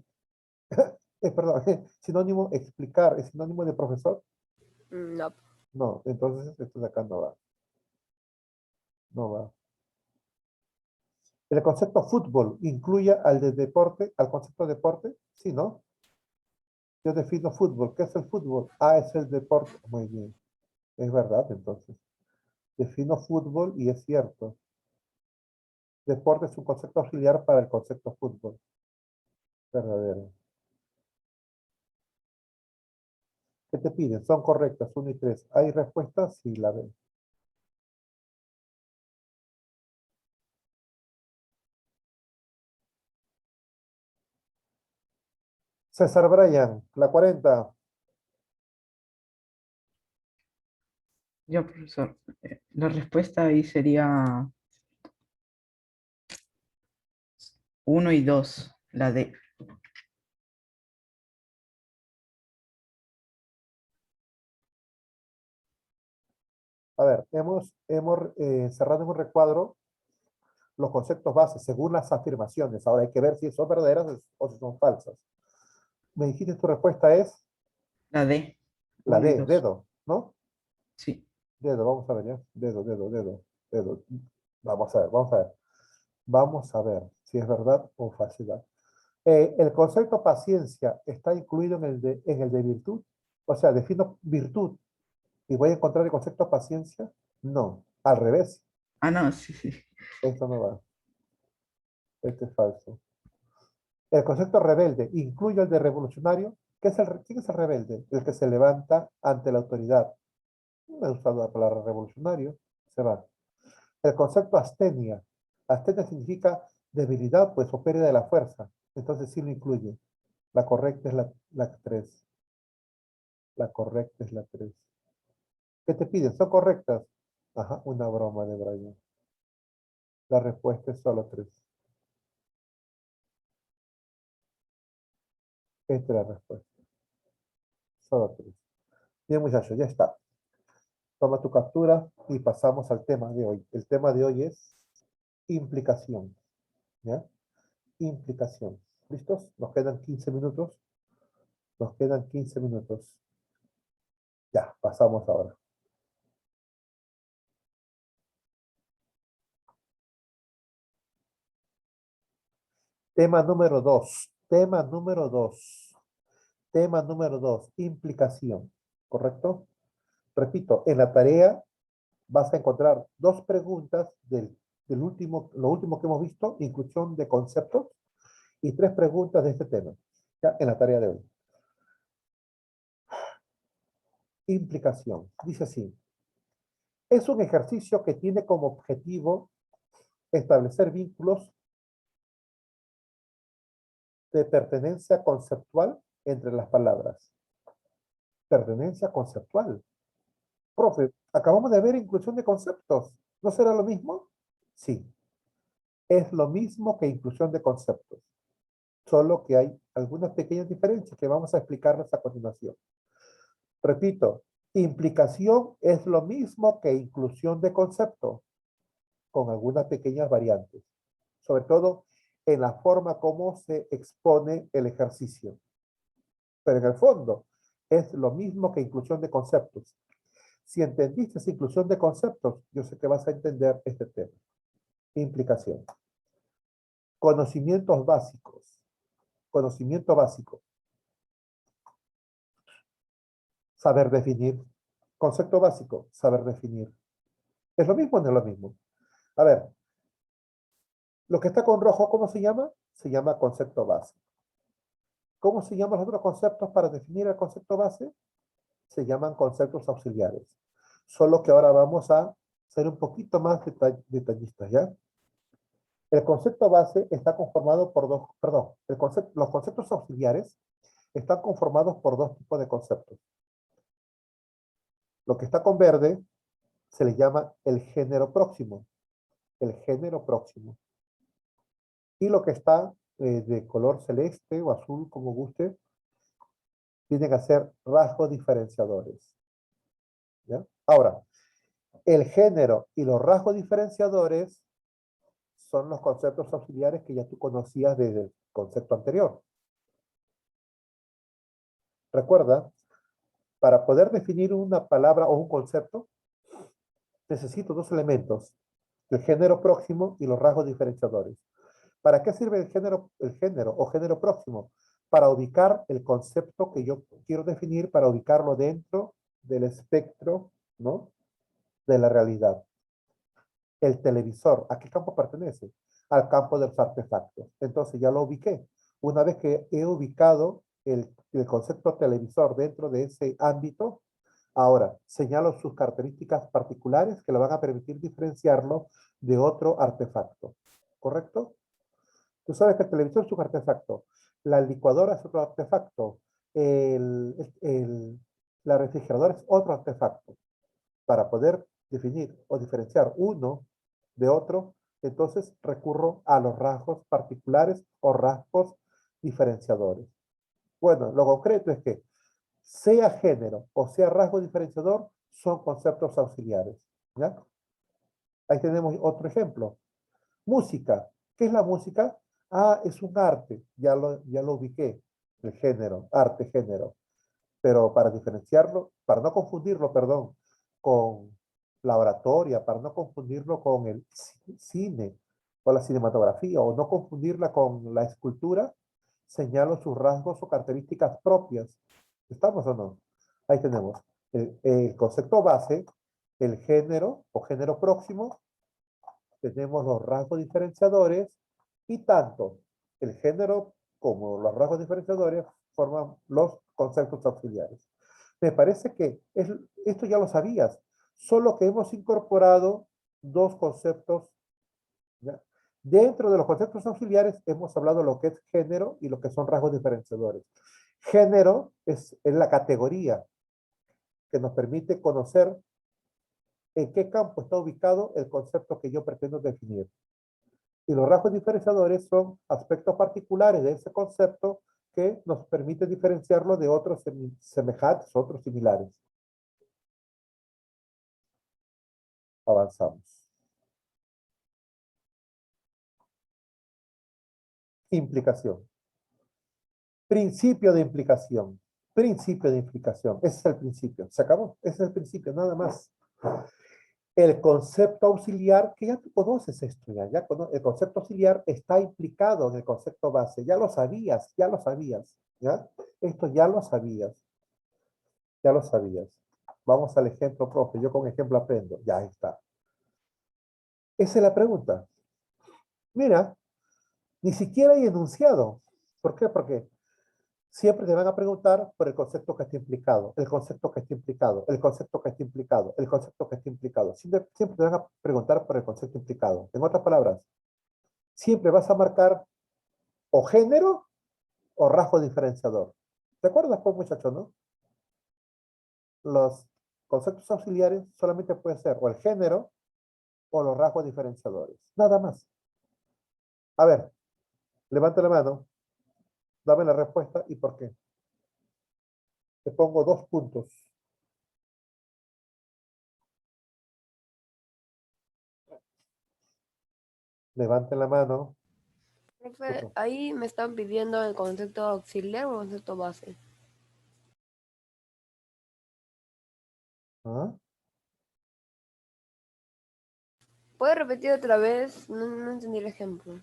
perdón, sinónimo explicar, ¿es sinónimo de profesor? no. No, entonces esto de acá no va. No va. ¿El concepto fútbol incluye al de deporte, al concepto deporte? Sí, ¿no? Yo defino fútbol. ¿Qué es el fútbol? Ah, es el deporte. Muy bien. Es verdad, entonces. Defino fútbol y es cierto. Deporte es un concepto auxiliar para el concepto fútbol. Verdadero. ¿Qué te piden? Son correctas, 1 y 3. ¿Hay respuestas? Sí, la ven. César Bryan, la 40. Ya, profesor. La respuesta ahí sería 1 y 2, la D. A ver, hemos cerrado en un recuadro los conceptos bases según las afirmaciones. Ahora hay que ver si son verdaderas o si son falsas. Me dijiste tu respuesta es La D. la 1 y D, 2. dedo, ¿no? Sí. Dedo, vamos a ver ya. Dedo, dedo, dedo, dedo. Vamos a ver, vamos a ver. Vamos a ver si es verdad o falsedad. El concepto paciencia está incluido en el de virtud. O sea, defino virtud y voy a encontrar el concepto paciencia. No, al revés. Ah, no, sí, sí. Esto no va. Este es falso. El concepto rebelde incluye el de revolucionario. ¿Quién es el rebelde? El que se levanta ante la autoridad. No he usado la palabra revolucionario. Se va. El concepto astenia. Astenia significa debilidad, pues, o pérdida de la fuerza. Entonces sí lo incluye. La correcta es la 3. La correcta es la 3. ¿Qué te piden? ¿Son correctas? Ajá, una broma de Brian. La respuesta es solo 3. Esta es la respuesta. Solo 3. Bien, muchachos, ya está. Toma tu captura y pasamos al tema de hoy. El tema de hoy es implicación. ¿Ya? Implicación. ¿Listos? Nos quedan 15 minutos. Nos quedan 15 minutos. Ya, pasamos ahora. Tema número 2. Tema número 2. Tema número 2. Implicación. ¿Correcto? Repito, en la tarea vas a encontrar 2 preguntas lo último que hemos visto, inclusión de conceptos, y 3 preguntas de este tema, ya en la tarea de hoy. Implicación. Dice así. Es un ejercicio que tiene como objetivo establecer vínculos de pertenencia conceptual entre las palabras. Pertenencia conceptual. Profe, acabamos de ver inclusión de conceptos. ¿No será lo mismo? Sí. Es lo mismo que inclusión de conceptos. Solo que hay algunas pequeñas diferencias que vamos a explicarles a continuación. Repito, implicación es lo mismo que inclusión de conceptos, con algunas pequeñas variantes. Sobre todo en la forma como se expone el ejercicio. Pero en el fondo es lo mismo que inclusión de conceptos. Si entendiste esa inclusión de conceptos, yo sé que vas a entender este tema. Implicación. Conocimientos básicos. Conocimiento básico. Saber definir. Concepto básico, saber definir. ¿Es lo mismo o no es lo mismo? A ver, lo que está con rojo, ¿cómo se llama? Se llama concepto base. ¿Cómo se llaman los otros conceptos para definir el concepto base? Se llaman conceptos auxiliares. Solo que ahora vamos a ser un poquito más detallistas, ¿ya? El concepto base está conformado por dos, perdón, los conceptos auxiliares están conformados por dos tipos de conceptos. Lo que está con verde se le llama el género próximo. El género próximo. Y lo que está de color celeste o azul, como guste, tienen que ser rasgos diferenciadores. ¿Ya? Ahora, el género y los rasgos diferenciadores son los conceptos auxiliares que ya tú conocías desde el concepto anterior. Recuerda, para poder definir una palabra o un concepto, necesito dos elementos, el género próximo y los rasgos diferenciadores. ¿Para qué sirve el género o género próximo? Para ubicar el concepto que yo quiero definir, para ubicarlo dentro del espectro, ¿no?, de la realidad. El televisor, ¿a qué campo pertenece? Al campo de los artefactos. Entonces ya lo ubiqué. Una vez que he ubicado el concepto televisor dentro de ese ámbito, ahora señalo sus características particulares que le van a permitir diferenciarlo de otro artefacto. ¿Correcto? Tú sabes que el televisor es un artefacto. La licuadora es otro artefacto. La refrigeradora es otro artefacto. Para poder definir o diferenciar uno de otro, entonces recurro a los rasgos particulares o rasgos diferenciadores. Bueno, lo concreto es que sea género o sea rasgo diferenciador, son conceptos auxiliares. ¿Ya? Ahí tenemos otro ejemplo. Música. ¿Qué es la música? Ah, es un arte. Ya lo ubiqué. El género, arte, género. Pero para diferenciarlo, para no confundirlo, perdón, con la oratoria, para no confundirlo con el cine o la cinematografía, o no confundirla con la escultura, señalo sus rasgos o características propias. ¿Estamos o no? Ahí tenemos el concepto base, el género o género próximo, tenemos los rasgos diferenciadores y tanto el género como los rasgos diferenciadores forman los conceptos auxiliares. Me parece que esto ya lo sabías, solo que hemos incorporado dos conceptos. ¿Ya? Dentro de los conceptos auxiliares hemos hablado de lo que es género y lo que son rasgos diferenciadores. Género es la categoría que nos permite conocer en qué campo está ubicado el concepto que yo pretendo definir. Y los rasgos diferenciadores son aspectos particulares de ese concepto que nos permite diferenciarlo de otros semejantes, otros similares. Avanzamos. Implicación. Principio de implicación. Principio de implicación. Ese es el principio. ¿Se acabó? Ese es el principio, nada más. El concepto auxiliar, que ya tú conoces esto, el concepto auxiliar está implicado en el concepto base. Ya lo sabías, ¿ya? Esto ya lo sabías. Ya lo sabías. Vamos al ejemplo, profe. Yo con ejemplo aprendo. Ya está. Esa es la pregunta. Mira, ni siquiera hay enunciado. ¿Por qué? Porque Siempre te van a preguntar por el concepto que está implicado, el concepto que está implicado, el concepto que está implicado, el concepto que está implicado. Siempre te van a preguntar por el concepto implicado. En otras palabras, siempre vas a marcar o género o rasgo diferenciador. ¿Te acuerdas, pues, muchachos, no? Los conceptos auxiliares solamente pueden ser o el género o los rasgos diferenciadores. Nada más. A ver, levanta la mano, dame la respuesta y por qué. Te pongo 2 puntos. Levanten la mano. Profe, Escucho. ahí me están pidiendo el concepto auxiliar o el concepto base. ¿Ah? ¿Puede repetir otra vez? No entendí el ejemplo.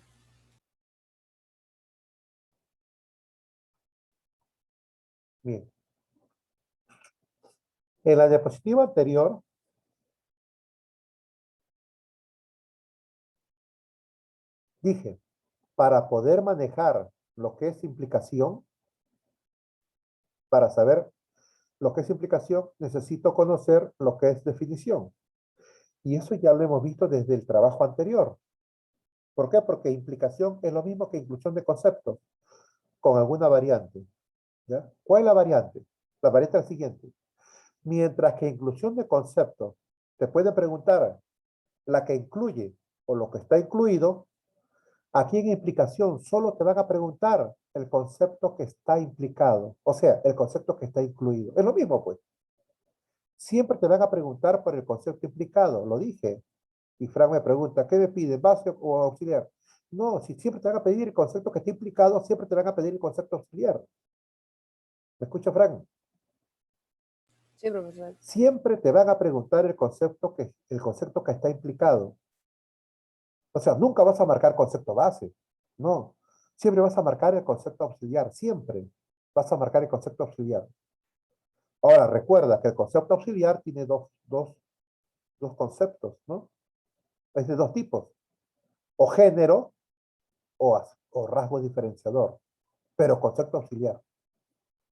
Bien. En la diapositiva anterior, dije, para poder manejar lo que es implicación, para saber lo que es implicación, necesito conocer lo que es definición. Y eso ya lo hemos visto desde el trabajo anterior. ¿Por qué? Porque implicación es lo mismo que inclusión de conceptos, con alguna variante. ¿Ya? ¿Cuál es la variante? La variante es la siguiente. Mientras que inclusión de conceptos te puede preguntar la que incluye o lo que está incluido, aquí en implicación solo te van a preguntar el concepto que está implicado, o sea, el concepto que está incluido. Es lo mismo, pues. Siempre te van a preguntar por el concepto implicado, lo dije. Y Frank me pregunta, ¿qué me pide, base o auxiliar? No, si siempre te van a pedir el concepto que está implicado, siempre te van a pedir el concepto auxiliar. ¿Me escucha, Frank? Sí, profesor. Siempre te van a preguntar el concepto que está implicado. O sea, nunca vas a marcar concepto base. No. Siempre vas a marcar el concepto auxiliar. Siempre vas a marcar el concepto auxiliar. Ahora, recuerda que el concepto auxiliar tiene dos conceptos, ¿no? Es de 2 tipos. O género o rasgo diferenciador. Pero concepto auxiliar.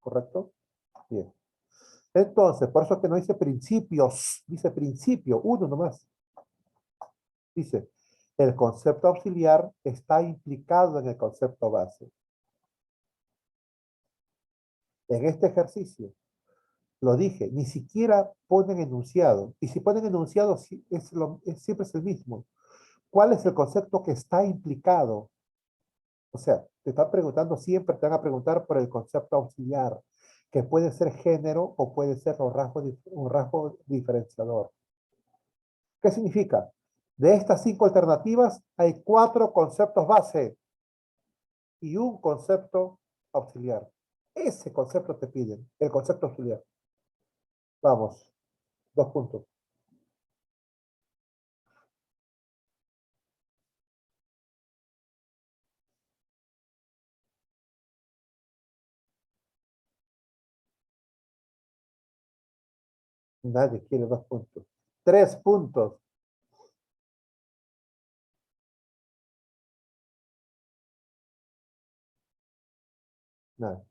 ¿Correcto? Bien. Entonces, por eso es que no dice principios. Dice principio, uno nomás. Dice, el concepto auxiliar está implicado en el concepto base. En este ejercicio, lo dije, ni siquiera ponen enunciado. Y si ponen enunciado, siempre es el mismo. ¿Cuál es el concepto que está implicado? O sea, te están preguntando siempre, te van a preguntar por el concepto auxiliar, que puede ser género o puede ser un rasgo diferenciador. ¿Qué significa? De estas 5 alternativas, hay 4 conceptos base y un concepto auxiliar. Ese concepto te piden, el concepto auxiliar. Vamos, 2 puntos. Nadie quiere 2 puntos. 3 puntos. Nada.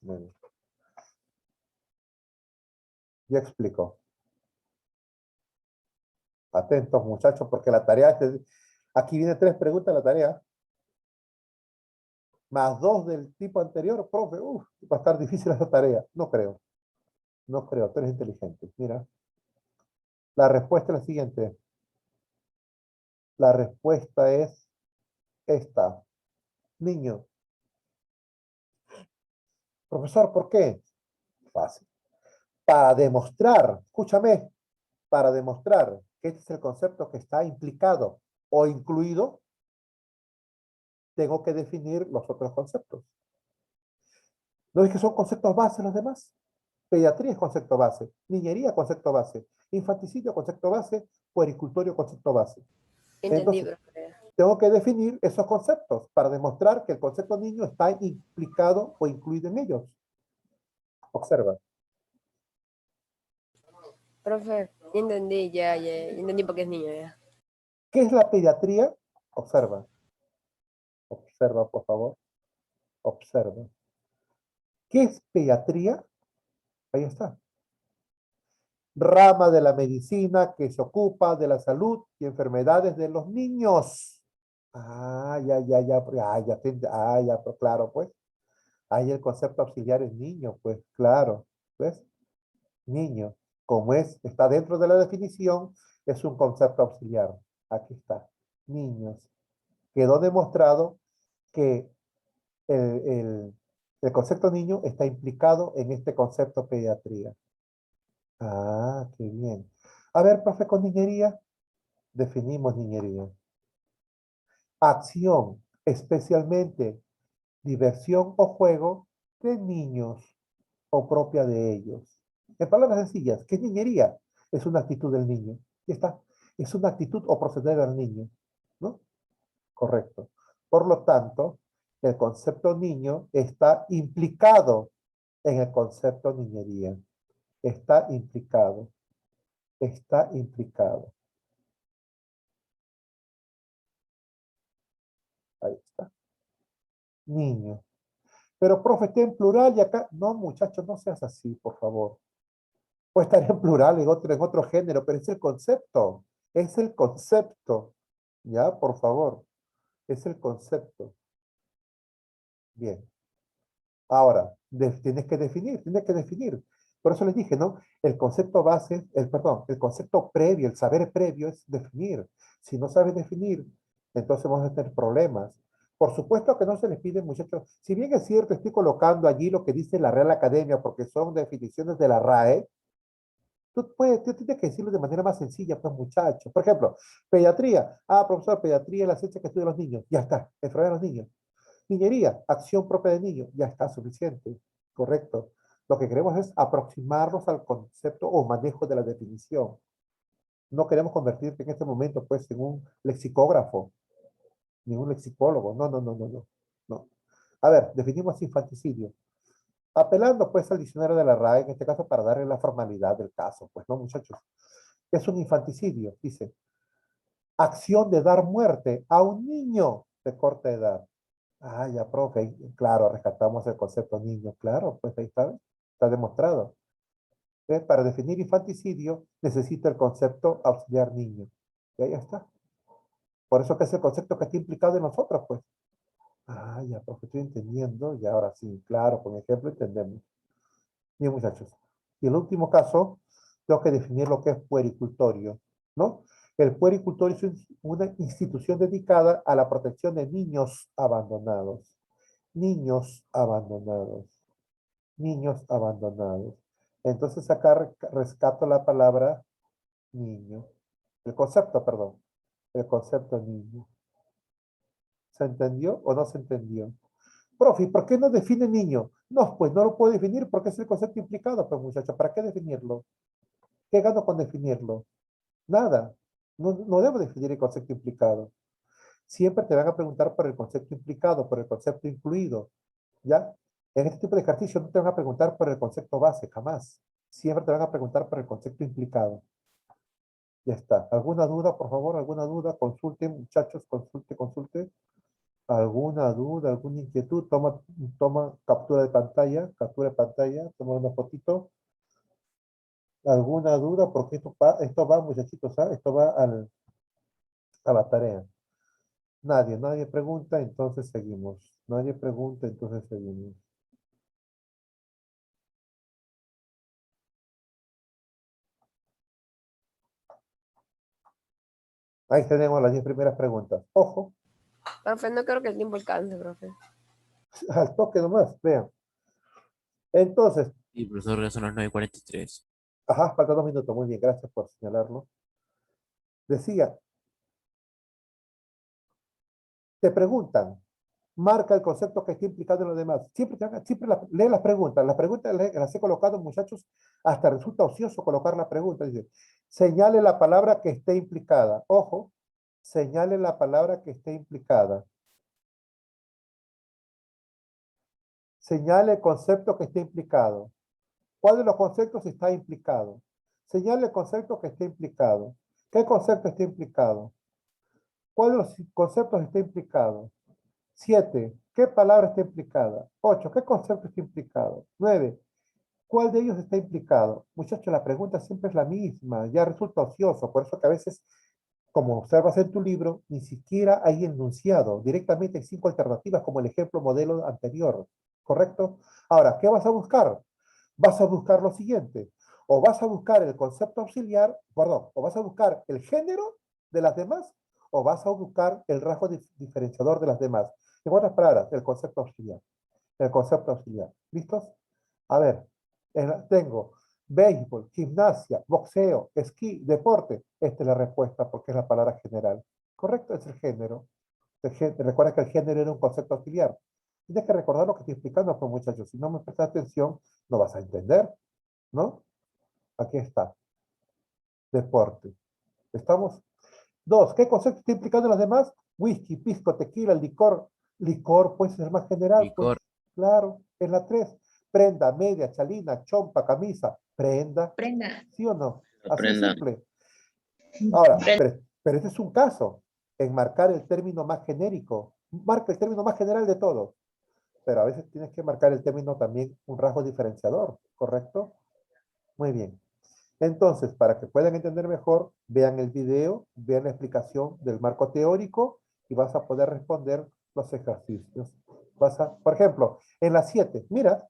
Bueno. Ya explico. Atentos, muchachos, porque la tarea, aquí viene 3 preguntas la tarea. Más 2 del tipo anterior, profe, va a estar difícil esa tarea. No creo. No creo, tú eres inteligente. Mira. La respuesta es la siguiente. La respuesta es esta. Niño. Profesor, ¿por qué? Fácil. Para demostrar, escúchame, para demostrar que este es el concepto que está implicado o incluido, tengo que definir los otros conceptos. ¿No es que son conceptos base los demás? Pediatría es concepto base, niñería concepto base, infanticidio concepto base, puericultorio concepto base. Entendí, Entonces, profe. tengo que definir esos conceptos para demostrar que el concepto niño está implicado o incluido en ellos. Observa. Profe, entendí, ya entendí por qué es niño, ya. ¿Qué es la pediatría? Observa. Observa, por favor. Observa. ¿Qué es pediatría? Ahí está. Rama de la medicina que se ocupa de la salud y enfermedades de los niños. Pues, claro, pues. Ahí el concepto auxiliar es niño, pues, claro. ¿Ves? Niño. Como está dentro de la definición, es un concepto auxiliar. Aquí está. Niños. Quedó demostrado que el concepto niño está implicado en este concepto pediatría. Qué bien. A ver, profe, con niñería, definimos niñería. Acción, especialmente diversión o juego de niños o propia de ellos. En palabras sencillas, ¿qué es niñería? Es una actitud del niño. Ya está. Es una actitud o proceder del niño. ¿No? Correcto. Por lo tanto, el concepto niño está implicado en el concepto niñería. Está implicado. Está implicado. Ahí está. Niño. Pero, profe, está en plural y acá. No, muchachos, no seas así, por favor. Puede estar en plural en otro género, pero es el concepto. Es el concepto. ¿Ya? Por favor. Es el concepto. Bien. Ahora, tienes que definir. Por eso les dije, ¿no? El concepto base, el concepto previo, el saber previo es definir. Si no sabes definir, entonces vamos a tener problemas. Por supuesto que no se les pide, muchachos. Si bien es cierto, estoy colocando allí lo que dice la Real Academia, porque son definiciones de la RAE, tú tienes que decirlo de manera más sencilla, pues, muchachos. Por ejemplo, pediatría. Profesor, pediatría es la ciencia que estudia a los niños. Ya está, enfermedad de los niños. Niñería, acción propia de niño, ya está suficiente, correcto. Lo que queremos es aproximarnos al concepto o manejo de la definición. No queremos convertirte en este momento, pues, en un lexicógrafo, ni un lexicólogo. No. A ver, definimos infanticidio. Apelando, pues, al diccionario de la RAE, en este caso, para darle la formalidad del caso, pues, ¿no, muchachos? Es un infanticidio, dice. Acción de dar muerte a un niño de corta edad. Ya, profe, claro, rescatamos el concepto niño, claro, pues ahí está demostrado. Para definir infanticidio, necesita el concepto auxiliar niño. Y ahí está. Por eso que es el concepto que está implicado en nosotros, pues. Ya, profe, estoy entendiendo, y ahora sí, claro, con ejemplo entendemos. Bien, muchachos. Y el último caso, tengo que definir lo que es puericultorio, ¿no? El puericultorio es una institución dedicada a la protección de niños abandonados. Niños abandonados. Niños abandonados. Entonces acá rescato la palabra niño. El concepto, perdón. El concepto niño. ¿Se entendió o no se entendió? Profe, ¿por qué no define niño? No, pues no lo puedo definir porque es el concepto implicado, pues, muchachos. ¿Para qué definirlo? ¿Qué gano con definirlo? Nada. No debo definir el concepto implicado. Siempre te van a preguntar por el concepto implicado, por el concepto incluido. ¿Ya? En este tipo de ejercicio no te van a preguntar por el concepto base, jamás. Siempre te van a preguntar por el concepto implicado. Ya está. ¿Alguna duda, por favor? ¿Alguna duda? Consulten, muchachos, consulte. ¿Alguna duda, alguna inquietud? Toma captura de pantalla, toma una fotito. ¿Alguna duda? Porque esto va, muchachitos, esto va a la tarea. Nadie pregunta, entonces seguimos. Nadie pregunta, entonces seguimos. Ahí tenemos las 10 primeras preguntas. Ojo, Profe, no creo que el tiempo alcance, profe. al toque nomás, vean. Entonces, Y profesor, ya son las 9:43. falta 2 minutos. Muy bien, gracias por señalarlo. Decía, te preguntan, marca el concepto que está implicado en lo demás. Siempre lee las preguntas. Las preguntas las he colocado, muchachos, hasta resulta ocioso colocar la pregunta. Dice, señale la palabra que esté implicada. Ojo, señale la palabra que esté implicada. Señale el concepto que esté implicado. ¿Cuál de los conceptos está implicado? Señale el concepto que esté implicado. ¿Qué concepto está implicado? ¿Cuál de los conceptos está implicado? 7. ¿Qué palabra está implicada? 8. ¿Qué concepto está implicado? 9. ¿Cuál de ellos está implicado? Muchachos, la pregunta siempre es la misma, ya resulta ocioso, por eso que a veces, como observas en tu libro, ni siquiera hay enunciado, directamente hay 5 alternativas como el ejemplo modelo anterior, ¿correcto? Ahora, ¿qué vas a buscar? Vas a buscar lo siguiente, o vas a buscar el concepto auxiliar, perdón, o vas a buscar el género de las demás, o vas a buscar el rasgo diferenciador de las demás. En otras palabras, el concepto auxiliar. El concepto auxiliar. ¿Listos? A ver, tengo béisbol, gimnasia, boxeo, esquí, deporte. Esta es la respuesta porque es la palabra general. ¿Correcto? Es el género. Recuerda que el género era un concepto auxiliar. Tienes que recordar lo que estoy explicando, pues, muchachos. Si no me prestas atención, no vas a entender, ¿no? Aquí está. Deporte. ¿Estamos? 2. ¿Qué concepto está implicando en las demás? Whisky, pisco, tequila, licor. Licor, pues, es el más general. Licor. Pues, claro, es la 3. Prenda, media, chalina, chompa, camisa. Prenda. Prenda. ¿Sí o no? La Así de prenda. simple. Ahora, pero este es un caso. Enmarcar el término más genérico. Marca el término más general de todo. Pero a veces tienes que marcar el término también un rasgo diferenciador. ¿Correcto? Muy bien. Entonces, para que puedan entender mejor, vean el video, vean la explicación del marco teórico y vas a poder responder los ejercicios. Por ejemplo, en la 7, mira,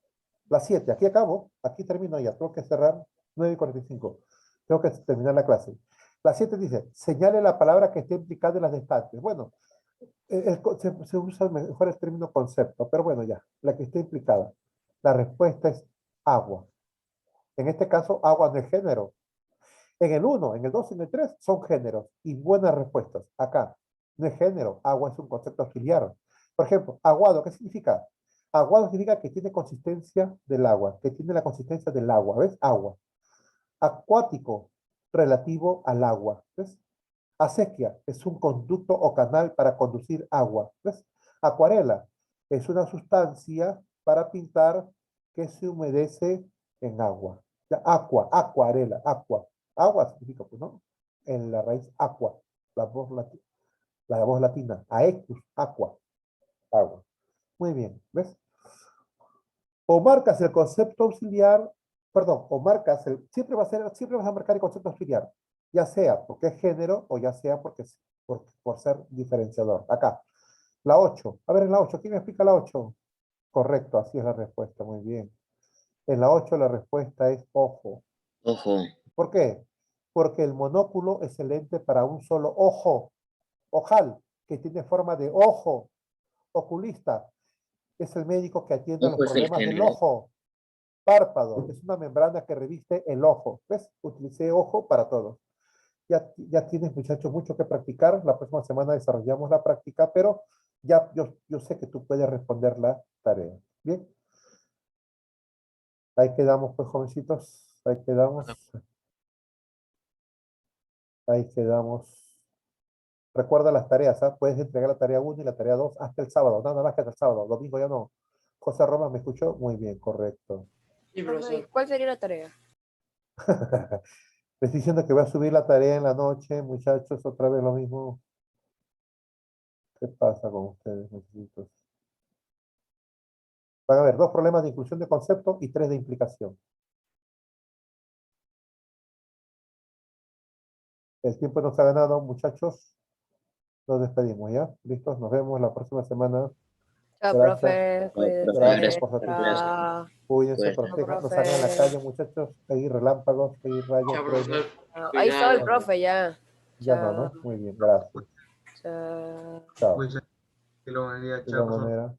la 7, aquí acabo, aquí termino ya, tengo que cerrar 9:45. Tengo que terminar la clase. La 7 dice, señale la palabra que esté implicada en las restantes. Bueno, se usa mejor el término concepto, pero bueno, ya, la que esté implicada. La respuesta es agua. En este caso, agua no es género. En el 1, en el 2 y en el 3 son géneros y buenas respuestas. Acá no es género, agua es un concepto auxiliar. Por ejemplo, aguado, ¿qué significa? Aguado significa que tiene consistencia del agua, que tiene la consistencia del agua. ¿Ves? Agua. Acuático, relativo al agua. ¿Ves? Acequia es un conducto o canal para conducir agua. ¿Ves? Acuarela es una sustancia para pintar que se humedece en agua. Ya, acuarela, aqua. Agua significa, pues, ¿no? En la raíz aqua, la voz latina, aequus, aqua, agua. Muy bien, ¿ves? O marcas el concepto auxiliar, perdón, o marcas siempre vas a marcar el concepto auxiliar, ya sea porque es género o ya sea por ser diferenciador. Acá, la 8. A ver, en la 8, ¿quién me explica la 8? Correcto, así es la respuesta, muy bien. En la 8 la respuesta es ojo. Ojo. ¿Por qué? Porque el monóculo es el lente para un solo ojo. Ojal, que tiene forma de ojo. Oculista, es el médico que atiende a los Ojo es el problemas del género. ojo. Párpado, es una membrana que reviste el ojo. ¿Ves? Utilicé ojo para todo. Ya tienes, muchachos, mucho que practicar. La próxima semana desarrollamos la práctica, pero ya yo sé que tú puedes responder la tarea. ¿Bien? Ahí quedamos, pues, jovencitos. Ahí quedamos. Ahí quedamos. Recuerda las tareas, ¿ah? Puedes entregar la tarea 1 y la tarea 2 hasta el sábado. Nada más que hasta el sábado. Domingo ya no. José Roma, ¿me escuchó? Muy bien, correcto. Sí, profesor. ¿Cuál sería la tarea? Me estoy diciendo que voy a subir la tarea en la noche, muchachos, otra vez lo mismo. ¿Qué pasa con ustedes, muchachitos? Van a haber 2 problemas de inclusión de concepto y 3 de implicación. El tiempo nos ha ganado, muchachos. Nos despedimos, ¿ya? ¿Listos? Nos vemos la próxima semana. Chao, Gracias. profe. Cuídese. Gracias por su Gracias. atención. Cuídense, Cuídense. protejan, no salgan a la calle, muchachos. Hay relámpagos, hay rayos, Chao, truenos. profesor. Ahí está el Cuidado. profe ya. Ya no, ¿no? Muy bien, gracias. Chao. Chao. Que lo bendiga. De Chao, igual profesor. manera.